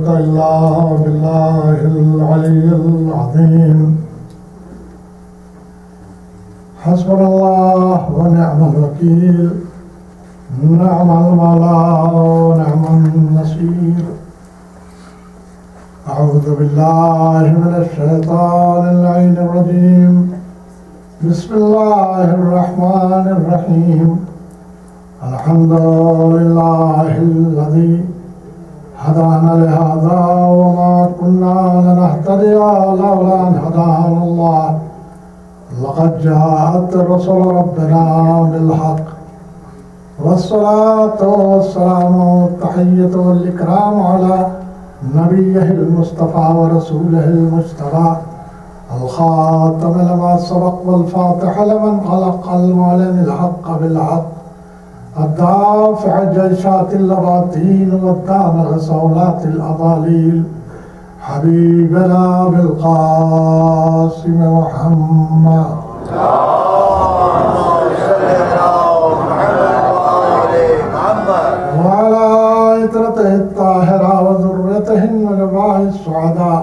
قوة إلا بالله العلي العظيم. حسبنا الله ونعم الوكيل، نعم المولى ونعم النصير. أعوذ بالله من الشيطان اللعين الرجيم. بسم الله الرحمن الرحيم. الحمد لله الذي هدانا لهذا وما كنا لنهتدي لولا أن هدانا الله. لقد جاءت رسل ربنا بالحق، والصلاة والسلام والتحية والإكرام على نبيه المصطفى ورسوله المجتبى، الخاتم لما سبق والفاتح لمن خلق، المعلن الحق بالحق، الدافع جيشات اللباطين والدامغ صولات الأضاليل، حبيبنا بالقاسم محمد. وعلى عترته الطاهرة وذريته النجباء السعداء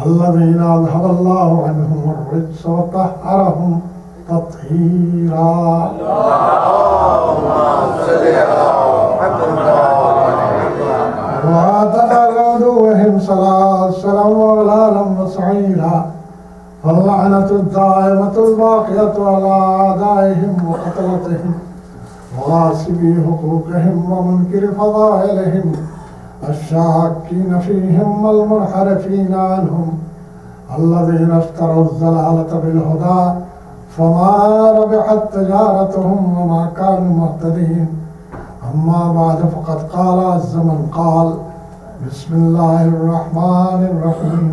الذين أذهب الله عنهم الرجس وطهرهم تطهيرا. وآتنا لعدوهم سلاسلا وغلالا وسعيرا، فاللعنة الدائمة الباقية على أعدائهم وقتلتهم وغاصبي حقوقهم ومنكر فضائلهم، الشاكين فيهم والمنحرفين عنهم، الذين اشتروا الضلالة بالهدى فما ربحت تجارتهم وما كانوا مهتدين. أما بعد، فقد قال عز من قال: بسم الله الرحمن الرحيم.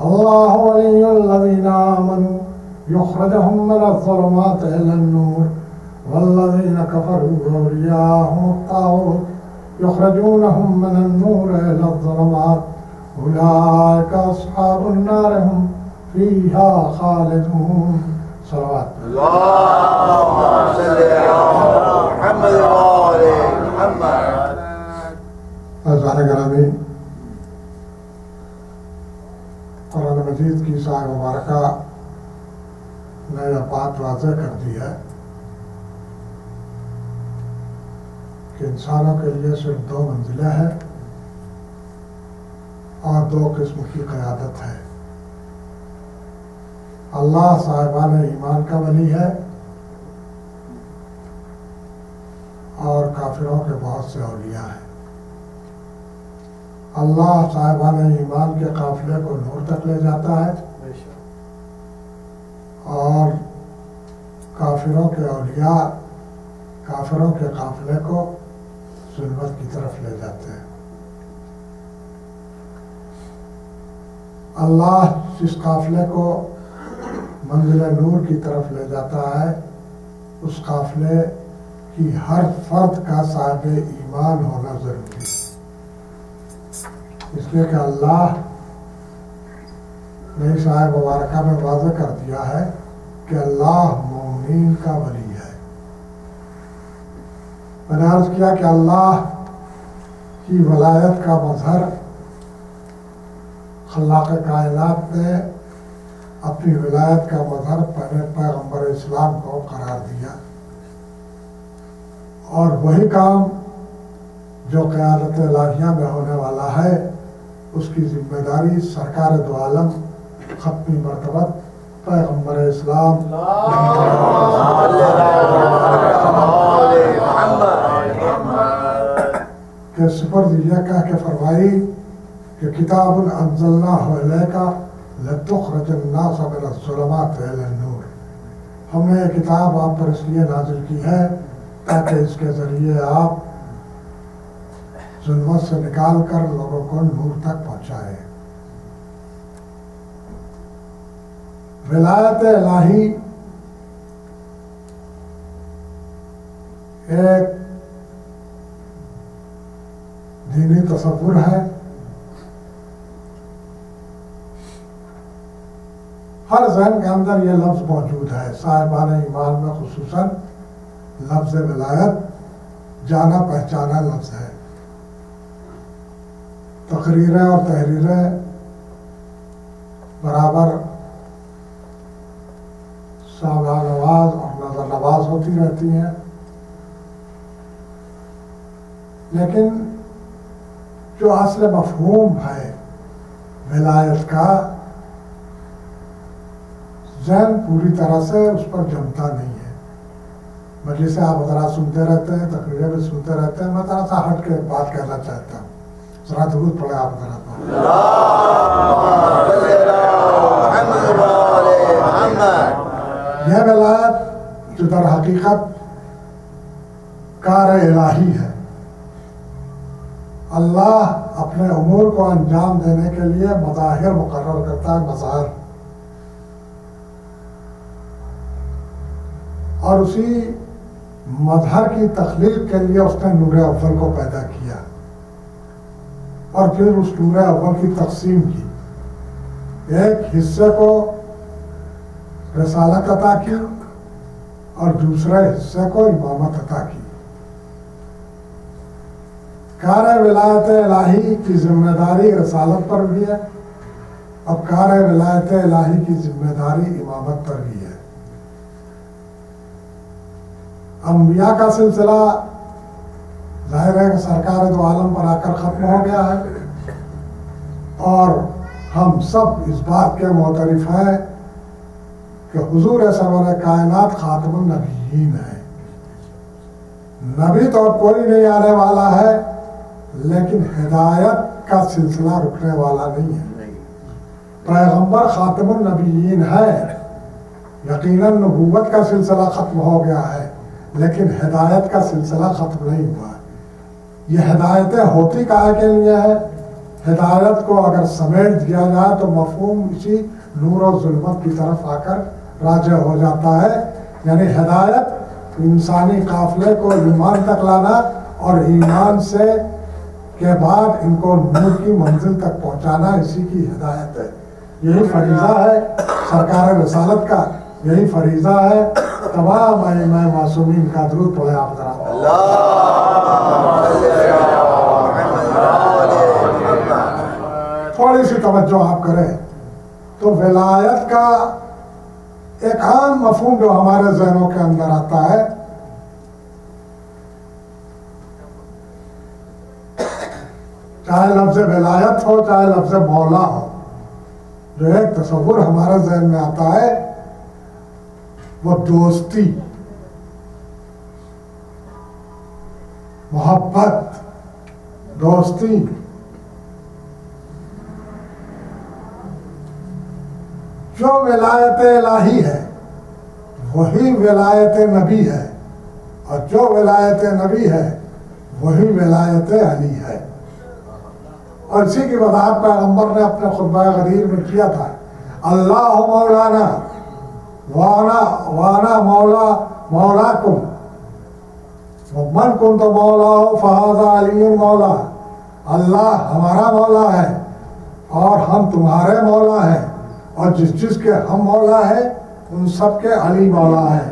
الله ولي الذين آمنوا يخرجهم من الظلمات إلى النور، والذين كفروا أولياءهم الطاغوت يخرجونهم من النور إلى الظلمات، أولئك أصحاب النار هم فيها خالدون. صلوات اللهم صل على محمد وآل محمد. عزیزان گرامی، قرآن مجید کی سایہ مبارکہ نے یہ بات واضح کر دی ہے کہ انسانوں کے لیے صرف دو منزلیں ہیں اور دو قسم کی قیادت ہے. اللہ صاحبان ایمان کا ولی ہے اور کافروں کے بہت سے اولیاء ہیں. اللہ صاحبان ایمان کے قافلے کو نور تک لے جاتا ہے اور کافروں کے اولیاء کافروں کے قافلے کو ظلمت کی طرف لے جاتے ہیں. اللہ جس قافلے کو منزل نور کی طرف لے جاتا ہے، اس قافلے کی ہر فرد کا صاحب ایمان ہونا ضروری ہے، اس لیے کہ اللہ نے اس آیہ مبارکہ میں واضح کر دیا ہے کہ اللہ مومنین کا ولی ہے. میں نے عرض کیا کہ اللہ کی ولایت کا مظہر خلاق کائنات نے اپنی ولایت کا مظہر پیغمبر اسلام کو قرار دیا، اور وہی کام جو قیادت الہیہ میں ہونے والا ہے اس کی ذمہ داری سرکار دو عالم ختمی مرتبت پیغمبر اسلام کے سپرد یہ کہہ کے فرمائی کہ کتاب انزلناہ الیک لتخرج الناس من الظلمات الی النور. ہم نے یہ کتاب آپ پر اس لیے نازل کی ہے تاکہ اس کے ذریعے آپ ظلمت سے نکال کر لوگوں کو نور تک پہنچائے. ولایت الہی ایک دینی تصور ہے. ہر ذہن کے اندر یہ لفظ موجود ہے. صاحبان ایمان میں خصوصاً لفظ ولایت جانا پہچانا لفظ ہے. تقریریں اور تحریریں برابر سامعہ نواز اور نظر نواز ہوتی رہتی ہیں، لیکن جو اصل مفہوم ہے ولایت کا، ذہن پوری طرح سے اس پر جمتا نہیں ہے۔ مجلس آپ حضرات سنتے رہتے ہیں، تقریریں بھی سنتے رہتے ہیں، میں ذرا سا ہٹ کے بات کہنا چاہتا ہوں، ذرا درود پڑھے آپ حضرات۔ یہ ولایت جو در حقیقت کار الہی ہے، اللہ اپنے امور کو انجام دینے کے لیے مظاہر مقرر کرتا ہے، مظاہر، اور اسی مظہر کی تخلیق کے لیے اس نے نور اول کو پیدا کیا اور پھر اس نور اول کی تقسیم کی، ایک حصے کو رسالت عطا کی اور دوسرے حصے کو امامت عطا کی۔ کار ولایت الہی کی ذمہ داری رسالت پر بھی ہے، اب کار ولایت الہی کی ذمہ داری امامت پر بھی ہے۔ انبیاء کا سلسلہ ظاہر ہے کہ سرکار دو عالم پر آ کر ختم ہو گیا ہے، اور ہم سب اس بات کے معترف ہیں کہ حضور سرور کائنات خاتم النبیین ہے۔ نبی تو کوئی نہیں آنے والا ہے، لیکن ہدایت کا سلسلہ رکنے والا نہیں ہے۔ پیغمبر خاتم النبیین ہے، یقیناً نبوت کا سلسلہ ختم ہو گیا ہے، لیکن ہدایت کا سلسلہ ختم نہیں ہوا۔ یہ ہدایتیں ہوتی کہاں کے لیے ہے؟ ہدایت کو اگر سمیٹ دیا جائے تو مفہوم اسی نور و ظلمت کی طرف آ کر راجع ہو جاتا ہے، یعنی ہدایت انسانی قافلے کو ایمان تک لانا اور ایمان سے کے بعد ان کو نور کی منزل تک پہنچانا، اسی کی ہدایت ہے۔ یہی فریضہ ہے سرکار رسالت کا، یہی فریضہ ہے تمام ائمہ معصومین کا۔ درود پڑھے آپ ذرا۔ تھوڑی سی توجہ آپ کریں تو ولایت کا ایک عام مفہوم جو ہمارے ذہنوں کے اندر آتا ہے، چاہے لفظ ولایت ہو چاہے لفظ مولا ہو، جو ایک تصور ہمارے ذہن میں آتا ہے وہ دوستی، محبت، دوستی۔ جو ولایت الہی ہے وہی ولایت نبی ہے، اور جو ولایت نبی ہے وہی ولایت علی ہے۔ اور اسی کی وضاحت پیغمبر نے اپنے خطبہ غدیر میں کیا تھا، اللہ مولانا وانا مولاکم من کنت مولا فہذا علی مولا۔ اللہ ہمارا مولا ہے اور ہم تمہارے مولا ہیں، اور جس کے ہم مولا ہیں ان سب کے علی مولا ہے۔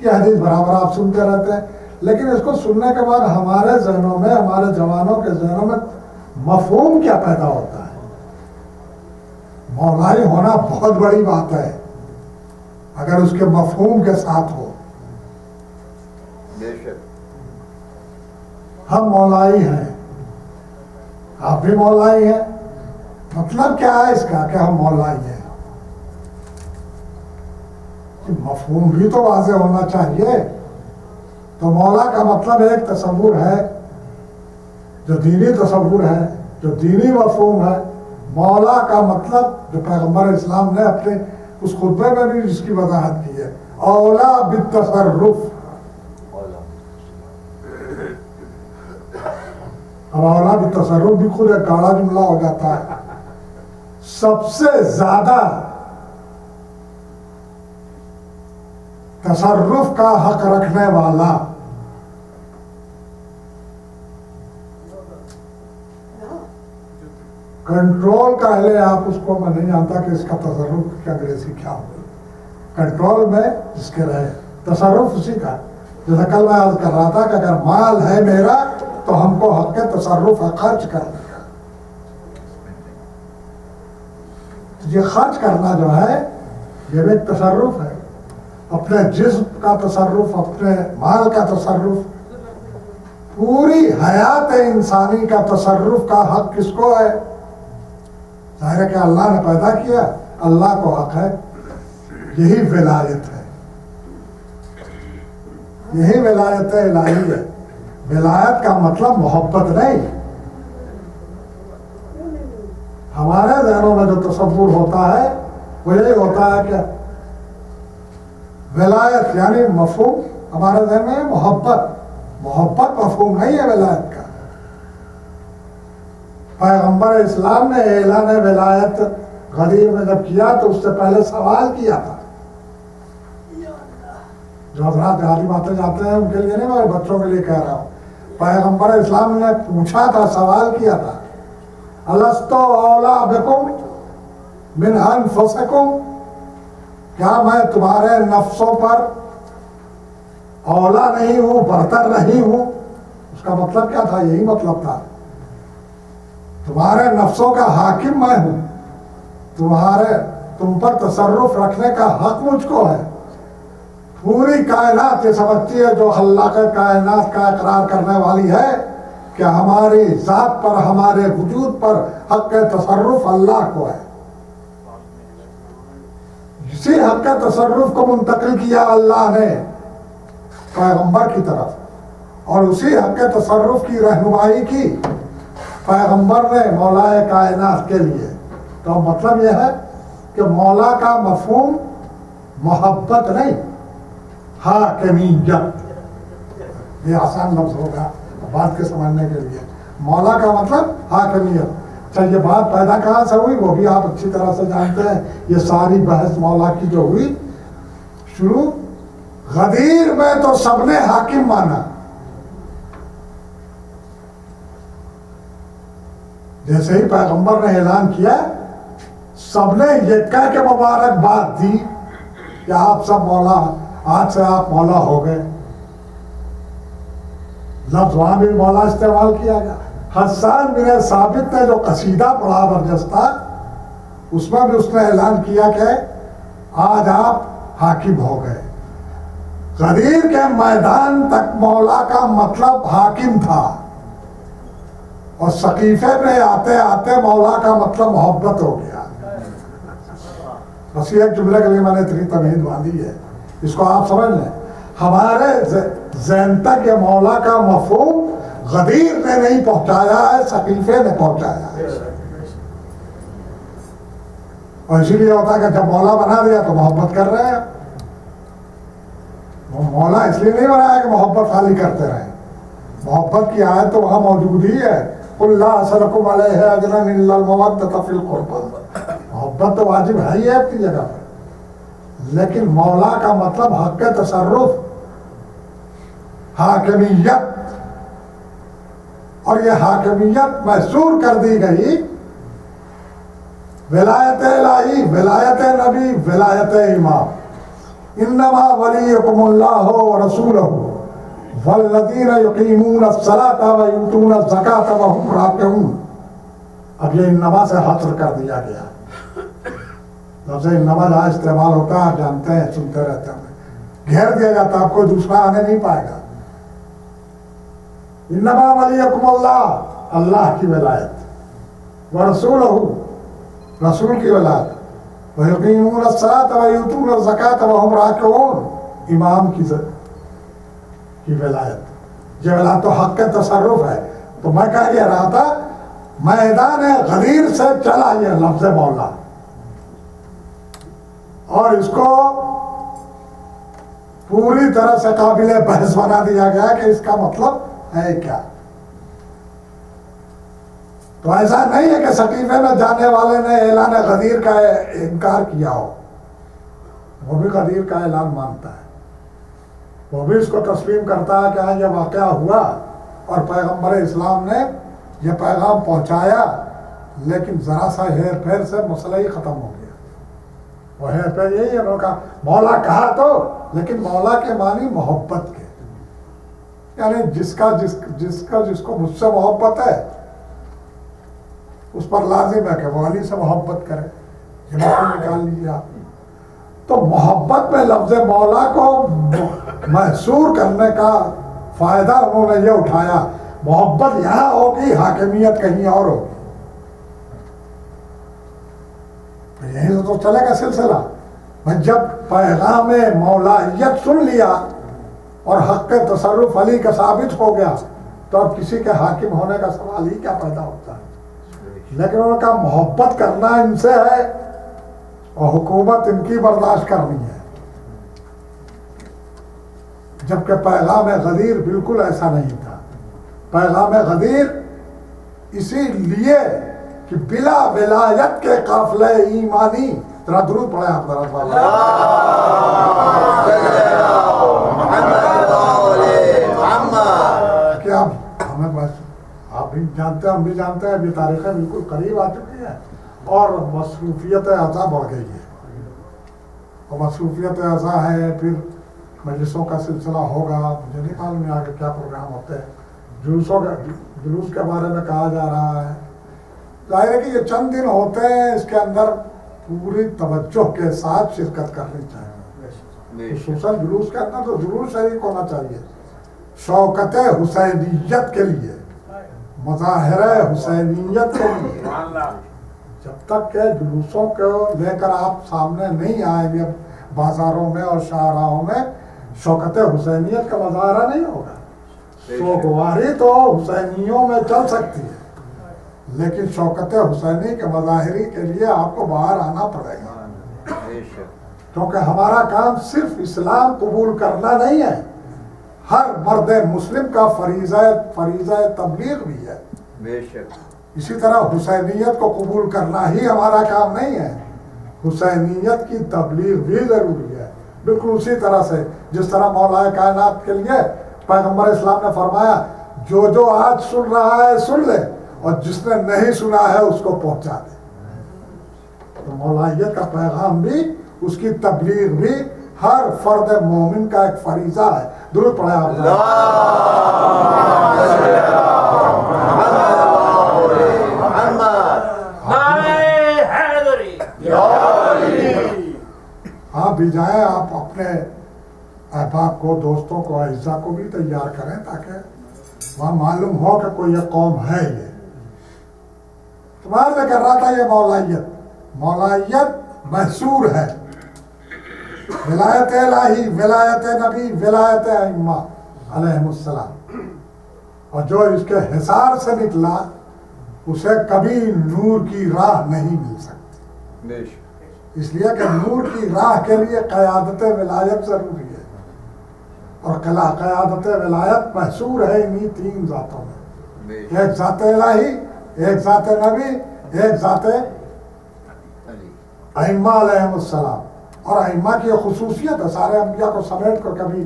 یہ حدیث برابر آپ سنتے رہتے ہیں، لیکن اس کو سننے کے بعد ہمارے ذہنوں میں، ہمارے جوانوں کے ذہنوں میں مفہوم کیا پیدا ہوتا ہے؟ مولائی ہونا بہت بڑی بات ہے اگر اس کے مفہوم کے ساتھ ہو۔ ہم مولائی ہیں، آپ بھی مولائی ہیں، مطلب کیا ہے اس کا کہ ہم مولائی ہیں؟ مفہوم بھی تو واضح ہونا چاہیے۔ تو مولا کا مطلب ایک تصور ہے جو دینی تصور ہے، جو دینی مفہوم ہے۔ مولا کا مطلب جو پیغمبر اسلام نے اپنے اس خطبے میں بھی جس کی وضاحت کی ہے، اولا بالتصرف۔ اب اولا بالتصرف بھی خود ایک گاڑا جملہ ہو جاتا ہے۔ سب سے زیادہ تصرف کا حق رکھنے والا، کنٹرول کا اہل آپ اس کو میں نہیں جانتا کہ اس کا تصرف کی انگریزی کیا ہوگی۔ کنٹرول میں جس کے رہے، تصرف اسی کا۔ جیسا کل میں عرض کر رہا تھا کہ اگر مال ہے میرا تو ہم کو حق تصرف ہے خرچ کرنے کا۔ یہ خرچ کرنا جو ہے یہ بھی ایک تصرف ہے، اپنے جسم کا تصرف، اپنے مال کا تصرف، پوری حیات انسانی کا تصرف کا حق کس کو ہے؟ ظاہر ہے کہ اللہ نے پیدا کیا، اللہ کو حق ہے. یہی ولایت ہے، یہی ولایت الہی ہے. ولایت کا مطلب محبت نہیں. ہمارے ذہنوں میں جو تصور ہوتا ہے وہ یہی ہوتا ہے کہ ولایت یعنی مفہوم ہمارے ذہن میں محبت. محبت مفہوم نہیں ہے ولایت کا. پیغمبر اسلام نے اعلان ولایت غدیر میں جب کیا تو اس سے پہلے سوال کیا تھا. جو حضرات عالم آتے جاتے ہیں ان کے لیے نہیں، میں بچوں کے لیے کہہ رہا ہوں. پیغمبر اسلام نے پوچھا تھا، سوال کیا تھا، الستو اولا بکم من انفسکم، کیا میں تمہارے نفسوں پر اولا نہیں ہوں، برتر نہیں ہوں؟ اس کا مطلب کیا تھا؟ یہی مطلب تھا، تمہارے نفسوں کا حاکم میں ہوں، تم پر تصرف رکھنے کا حق مجھ کو ہے. پوری کائنات یہ سمجھتی ہے، جو خلاق کائنات کا اقرار کرنے والی ہے کہ ہماری ذات پر، ہمارے وجود پر حق تصرف اللہ کو ہے. اسی حق تصرف کو منتقل کیا اللہ نے پیغمبر کی طرف، اور اسی حق تصرف کی رہنمائی کی پیغمبر نے مولا کائنات کے لیے. تو مطلب یہ ہے کہ مولا کا مفہوم محبت نہیں، حاکمیت. یہ آسان لفظ ہوگا بات کے سمجھنے کے لیے. مولا کا مطلب حاکمیت. اچھا، یہ بات پیدا کہاں سے ہوئی وہ بھی آپ اچھی طرح سے جانتے ہیں. یہ ساری بحث مولا کی جو ہوئی شروع غدیر میں تو سب نے حاکم مانا. جیسے ہی پیغمبر نے اعلان کیا سب نے یہ کہہ کے مبارکباد دی کہ آپ سب مولا، آج سے آپ مولا ہو گئے. لفظ وہاں بھی مولا استعمال کیا گیا. حسان بن ثابت نے جو قصیدہ پڑھا برجستہ، اس میں بھی اس نے اعلان کیا کہ آج آپ حاکم ہو گئے. غدیر کے میدان تک مولا کا مطلب حاکم تھا، اور سقیفے میں آتے آتے مولا کا مطلب محبت ہو گیا. بس یہ ایک جملے کے لیے میں نے اتنی تمہید باندھی ہے، اس کو آپ سمجھ لیں. ہمارے ذہن تک یہ مولا کا مفہوم غدیر نے نہیں پہنچایا ہے، سقیفے نے پہنچایا ہے. اور اسی لیے ہوتا ہے کہ جب مولا بنا دیا تو محبت کر رہے ہیں. وہ مولا اس لیے نہیں بنایا کہ محبت خالی کرتے رہیں. محبت کی آیت تو وہاں موجود ہی ہے، قُلْ لَا أَسْأَلُكُمْ عَلَيْهِ أَجْرًا إِلَّا الْمَوَدَّةَ فِي الْقُرْبَى. محبت تو واجب ہے ہی ہے اپنی جگہ پر، لیکن مولا کا مطلب حق تصرف، حاکمیت. اور یہ حاکمیت محصور کر دی گئی ولایت الہی، ولایت نبی، ولایت امام. انما ولیکم اللہ ورسولہ والذین یقیمون الصلاۃ ویؤتون الزکاۃ وهم راکعون. اب یہ انما سے حصر کر دیا گیا. لفظ انما جہاں استعمال ہوتا ہے جانتے ہیں، سنتے رہتے ہیں، گھیر دیا جاتا ہے، آپ کوئی دوسرا آنے نہیں پائے گا. انما ولیکم اللہ، اللہ کی ولایت، ورسولہ، رسول کی ولایت، وَيُقِيمُونَ الصَّلَاةَ وَيُؤْتُونَ الزَّكَاةَ وَهُمْ رَاكِعُونَ، امام کی ولایت. یہ ولایت تو حق کے تصرف ہے. تو میں کہہ یہ رہا تھا میدان غدیر سے چلا یہ لفظ مولا، اور اس کو پوری طرح سے قابل بحث بنا دیا گیا کہ اس کا مطلب ہے کیا. تو ایسا نہیں ہے کہ سقیفے میں جانے والے نے اعلان غدیر کا انکار کیا ہو، وہ بھی غدیر کا اعلان مانتا ہے، وہ بھی اس کو تسلیم کرتا ہے کہ ہاں یہ واقعہ ہوا اور پیغمبر اسلام نے یہ پیغام پہنچایا، لیکن ذرا سا ہیر پھیر سے مسئلہ ہی ختم ہو گیا. وہ ہیر پھیر یہی ہے، کہا مولا کہا تو، لیکن مولا کے معنی محبت کے، یعنی جس کو مجھ سے محبت ہے اس پر لازم ہے کہ وہ علی سے محبت کرے. یہ مفہوم نکال لیجیے آپ. تو محبت میں لفظ مولا کو محصور کرنے کا فائدہ انہوں نے یہ اٹھایا محبت یہاں ہوگی حاکمیت کہیں اور ہوگی. یہیں سے تو چلے گا سلسلہ. جب پیغام مولائیت سن لیا اور حق تصرف علی کا ثابت ہو گیا تو اب کسی کے حاکم ہونے کا سوال ہی کیا پیدا ہوتا ہے. لیکن انہوں نے کہا محبت کرنا ان سے ہے اور حکومت ان کی برداشت کرنی ہے. جبکہ پیغام غدیر بالکل ایسا نہیں تھا. پیغام غدیر اسی لیے کہ بلا ولایت کے قافلہ ایمانی. ذرا درود پڑھیں آپ ذرا. کیا ہمیں بس آپ بھی جانتے ہیں ہم بھی جانتے ہیں یہ تاریخیں بالکل قریب آ چکی ہیں اور مصروفیت اعضاء بڑھ گئی ہے. اور مصروفیت اعضاء ہے پھر مجلسوں کا سلسلہ ہوگا. مجھے نہیں معلوم یہاں کے کیا پروگرام ہوتے ہیں. جلوس کے بارے میں کہا جا رہا ہے. ظاہر ہے کہ یہ چند دن ہوتے ہیں اس کے اندر پوری توجہ کے ساتھ شرکت کرنی چاہیے. خصوصاً جلوس کے اندر تو ضرور شریک ہونا چاہیے شوکت حسینیت کے لیے, مظاہرہ حسینیت کے لیے. جب تک کہ جلوسوں کو لے کر آپ سامنے نہیں آئیں گے بازاروں میں اور شاہراہوں میں شوکت حسینیت کا مظاہرہ نہیں ہوگا. سوگواری تو حسینیوں میں چل سکتی ہے لیکن شوکت حسینی کے مظاہری کے لیے آپ کو باہر آنا پڑے گا. کیونکہ ہمارا کام صرف اسلام قبول کرنا نہیں ہے, ہر مرد مسلم کا فریضہ تبلیغ بھی ہے. اسی طرح حسینیت کو قبول کرنا ہی ہمارا کام نہیں ہے, حسینیت کی تبلیغ بھی ضروری ہے. بالکل اسی طرح سے جس طرح مولا کائنات کے لیے پیغمبر اسلام نے فرمایا جو آج سن رہا ہے سن لے اور جس نے نہیں سنا ہے اس کو پہنچا دے. تو مولائیت کا پیغام بھی اس کی تبلیغ بھی ہر فرد مومن کا ایک فریضہ ہے. درود پڑھیں آپ. آپ بھی جائیں, آپ اپنے احباب کو, دوستوں کو, اعزاء کو بھی تیار کریں تاکہ وہاں معلوم ہو کہ کوئی یہ قوم ہے. یہ تمہارے کر رہا تھا یہ مولائیت محصور ہے. ولایت الہی, ولایت نبی, ولایت ائمہ علیہم السلام, اور جو اس کے حصار سے نکلا اسے کبھی نور کی راہ نہیں مل سکتی. اس لیے کہ نور کی راہ کے لیے قیادت ولایت ضروری ہے اور قیادت ولایت محصور ہے انہی تین ذاتوں میں. ایک ذات الہی, ایک ذات نبی, ایک ذات ائمہ علیہم السلام. اور ائمہ کی خصوصیت ہے, سارے انبیاء کو سمیٹ کر کبھی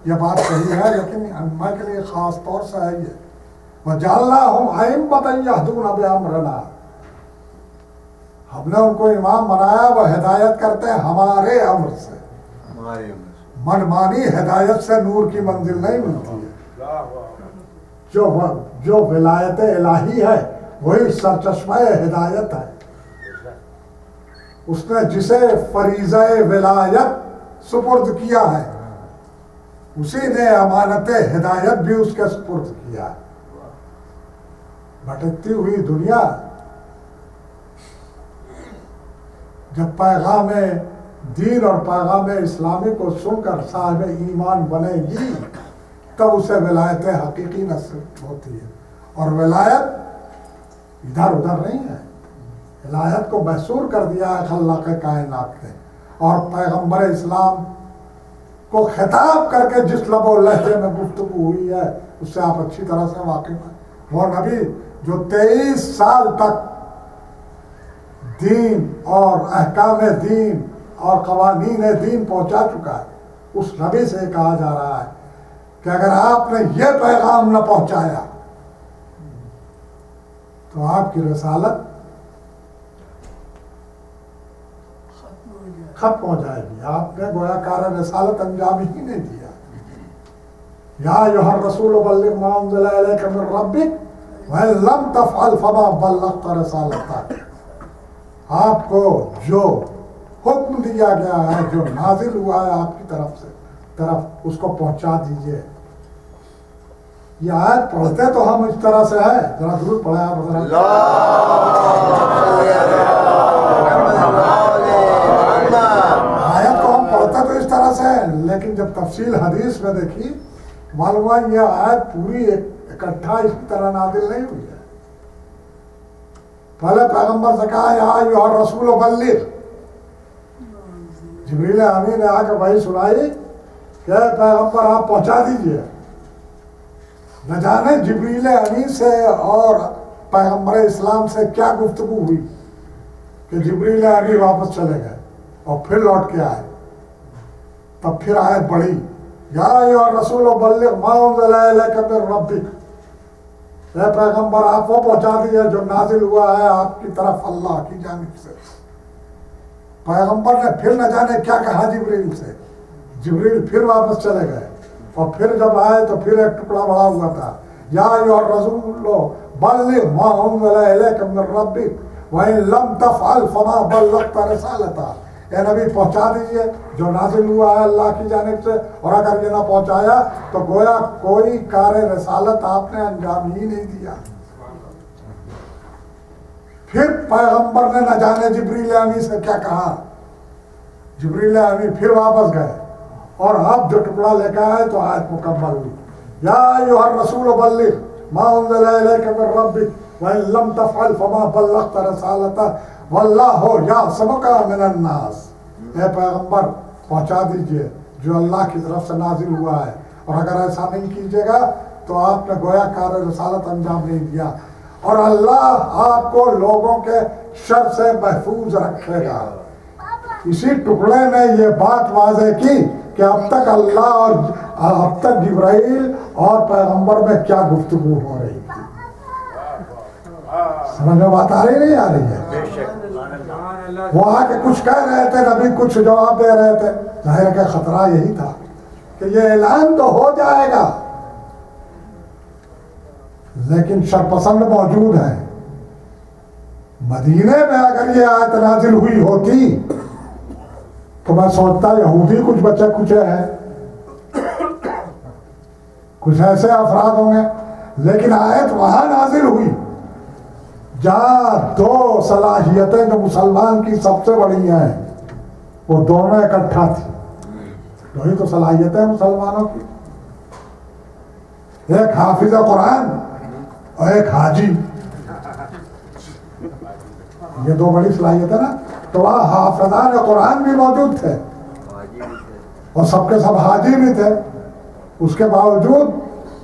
یہ بات کہی ہے لیکن ائمہ کے لیے خاص طور سے ہے یہ وَجَعَلْنَاهُمْ أَئِمَّةً يَهْدُونَ بِأَمْرِنَا. ہم نے ان کو امام بنایا, وہ ہدایت کرتے ہیں ہمارے امر سے. منمانی ہدایت سے نور کی منزل نہیں ملتی ہے. جو ولایت الہی ہے وہی سرچشمہ ہدایت ہے. اس نے جسے فریضہ ولایت سپرد کیا ہے اسی نے امانت ہدایت بھی اس کے سپرد کیا ہے. بھٹکتی ہوئی دنیا جب پیغام دین اور پیغام اسلامی کو سن کر صاحب ایمان بنے گی تب اسے ولایت حقیقی نصیب ہوتی ہے. اور ولایت ادھر ادھر نہیں ہے, ولایت کو محصور کر دیا ہے خلاق کائنات نے. اور پیغمبر اسلام کو خطاب کر کے جس لب و لہجے میں گفتگو ہوئی ہے اس سے آپ اچھی طرح سے واقف ہیں. وہ نبی جو 23 سال تک دین اور احکام دین اور قوانین دین پہنچا چکا ہے, اس نبی سے کہا جا رہا ہے کہ اگر آپ نے یہ پیغام نہ پہنچایا تو آپ کی رسالت ختم ہو جائے گی. آپ نے گویا کار رسالت انجام ہی نہیں دیا. یا ایھا الرسول بلغ ما انزل الیک من ربک وان لم تفعل فما بلغت رسالتہ. آپ کو جو حکم دیا گیا ہے، جو نازل ہوا ہے آپ کی طرف اس کو پہنچا دیجئے۔ یہ آیت پڑھتے تو ہم اس طرح سے ہے، ذرا درود پڑھیں آپ۔ آیت کو ہم پڑھتے تو اس طرح سے ہے، لیکن جب تفصیل حدیث میں دیکھی معلوم ہوا یہ آیت پوری اکٹھا اس طرح نازل نہیں ہوئی ہے۔ پہلے پیغمبر سے کہا یا ایھا الرسول بلغ، جبریل امین نے آ کے وحی سنائی کہ پیغمبر آپ پہنچا دیجئے۔ نہ جانے جبریل امین سے اور پیغمبر اسلام سے کیا گفتگو ہوئی کہ جبریل امین واپس چلے گئے اور پھر لوٹ کے آئے۔ تب پھر آیت پڑھی یا ایھا الرسول بلغ ما انزل الیک من ربک، اے پیغمبر آپ وہ پہنچا دیجئے جو نازل ہوا ہے آپ کی طرف اللہ کی جانب سے۔ پیغمبر نے پھر نہ جانے کیا کہا جبریل سے، جبریل پھر واپس چلے گئے اور پھر جب آئے تو پھر ایک ٹکڑا بڑا ہوا تھا یا ایھا الرسول بلغ ما انزل الیک من ربک وان لم تفعل فما بلغت رسالتہ، اے نبی پہنچا دیجئے جو نازل ہوا ہے اللہ کی جانب سے، اور اگر یہ نہ پہنچایا تو گویا کوئی کار رسالت آپ نے انجام ہی نہیں دیا۔ پھر پیغمبر نے نہ جانے جبریل امین سے کیا کہا، جبریل امین پھر واپس گئے اور اب جو ٹکڑا لے کے آئے تو آیت مکمل ہوئی یا ایھا الرسول بلغ ما انزل الیک من ربک وان لم تفعل فما بلغت رسالتہ واللہ یعصمک من الناس، اے پیغمبر پہنچا دیجئے جو اللہ کی طرف سے نازل ہوا ہے، اور اگر ایسا نہیں کیجیے گا تو آپ نے گویا کار رسالت انجام نہیں دیا، اور اللہ آپ کو لوگوں کے شر سے محفوظ رکھے گا۔ اسی ٹکڑے نے یہ بات واضح کی کہ اب تک اللہ اور اب تک جبرائیل اور پیغمبر میں کیا گفتگو ہو رہی تھی۔ سمجھ میں بات آ رہی نہیں آ رہی ہے؟ وہ آ کے کچھ کہہ رہے تھے، نبی کچھ جواب دے رہے تھے، ظاہر کہ خطرہ یہی تھا کہ یہ اعلان تو ہو جائے گا لیکن شرپسند موجود ہیں۔ مدینے میں اگر یہ آیت نازل ہوئی ہوتی تو میں سوچتا یہودی کچھ بچے کچے ہیں، کچھ ایسے افراد ہوں گے، لیکن آیت وہاں نازل ہوئی جہاں دو صلاحیتیں جو مسلمان کی سب سے بڑی ہیں وہ دونوں اکٹھا تھی۔ وہی تو صلاحیتیں مسلمانوں کی، ایک حافظ قرآن اور ایک حاجی، یہ دو بڑی صلاحیت ہے نا۔ تو وہاں حافظان قرآن بھی موجود تھے اور سب کے سب حاجی بھی تھے، اس کے باوجود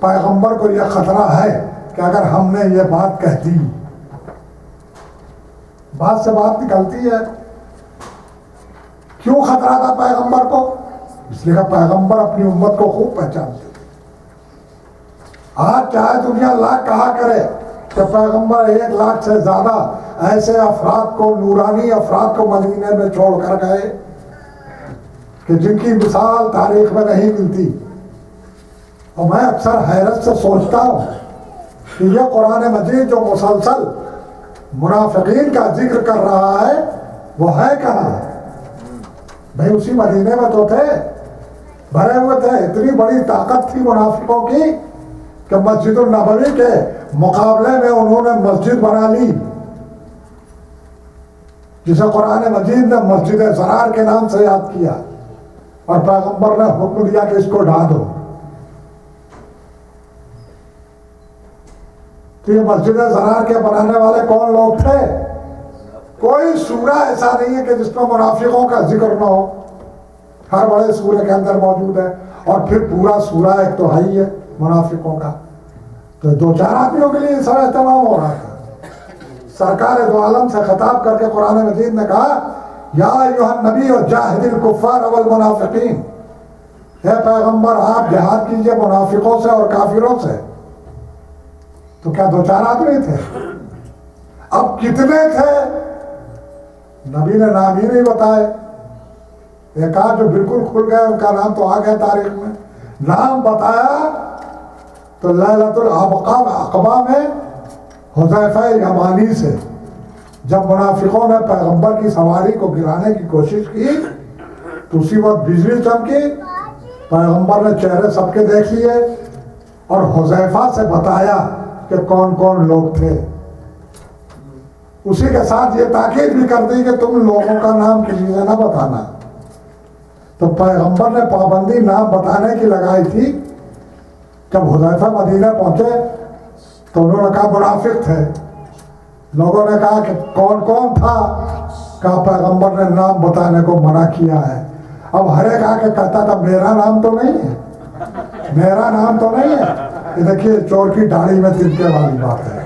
پیغمبر کو یہ خطرہ ہے کہ اگر ہم نے یہ بات کہہ دی، بات سے بات نکلتی ہے۔ کیوں خطرہ تھا پیغمبر کو؟ اس لیے کہ پیغمبر اپنی امت کو خوب پہچانتے تھے۔ آج چاہے دنیا لاکھ کہا کرے کہ پیغمبر 1 لاکھ سے زیادہ ایسے افراد کو، نورانی افراد کو مدینے میں چھوڑ کر گئے کہ جن کی مثال تاریخ میں نہیں ملتی، اور میں اکثر حیرت سے سوچتا ہوں کہ یہ قرآن مجید جو مسلسل منافقین کا ذکر کر رہا ہے وہ ہے کہاں؟ بھائی اسی مدینے میں تو تھے، بھرے ہوئے تھے۔ اتنی بڑی طاقت تھی منافقوں کی کہ مسجد النبوی کے مقابلے میں انہوں نے مسجد بنا لی جسے قرآن مجید نے مسجد زرار کے نام سے یاد کیا، اور پیغمبر نے حکم دیا کہ اس کو ڈھا دو۔ تو یہ مسجد زرار کے بنانے والے کون لوگ تھے؟ کوئی سورہ ایسا نہیں ہے کہ جس میں منافقوں کا ذکر نہ ہو، ہر بڑے سورہ کے اندر موجود ہے، اور پھر پورا سورہ ایک تو ہے ہی ہے منافقوں کا۔ تو 2-4 آدمیوں کے لیے سب اہتمام ہو رہا تھا۔ سرکار دو عالم سے خطاب کر کے قرآن مجید نے کہا یا ایھا النبی جاہد الکفار والمنافقین، اے پیغمبر آپ جہاد کیجئے منافقوں سے اور کافروں سے۔ تو کیا 2-4 آدمی تھے؟ اب کتنے تھے؟ نبی نے نام ہی نہیں بتائے۔ ایک آدھ جو بالکل کھل گئے ان کا نام تو آ گیا تاریخ میں، نام بتایا تو لیلۃ العقبہ میں حذیفہ یمانی سے جب منافقوں نے پیغمبر کی سواری کو گرانے کی کوشش کی تو اسی وقت بجلی چمکی، پیغمبر نے چہرے سب کے دیکھ لیے اور حذیفہ سے بتایا کہ کون کون لوگ تھے۔ اسی کے ساتھ یہ تاکید بھی کر دی کہ تم لوگوں کا نام کسی سے نہ بتانا۔ تو پیغمبر نے پابندی نام بتانے کی لگائی تھی۔ جب حذیفہ مدینہ پہنچے تو انہوں نے کہا منافق تھے۔ لوگوں نے کہا کہ کون کون تھا؟ کہا پیغمبر نے نام بتانے کو منع کیا ہے۔ اب ہر ایک آ کے کہتا تھا میرا نام تو نہیں ہے، میرا نام تو نہیں ہے۔ یہ دیکھیے چور کی داڑھی میں تنکے والی بات ہے۔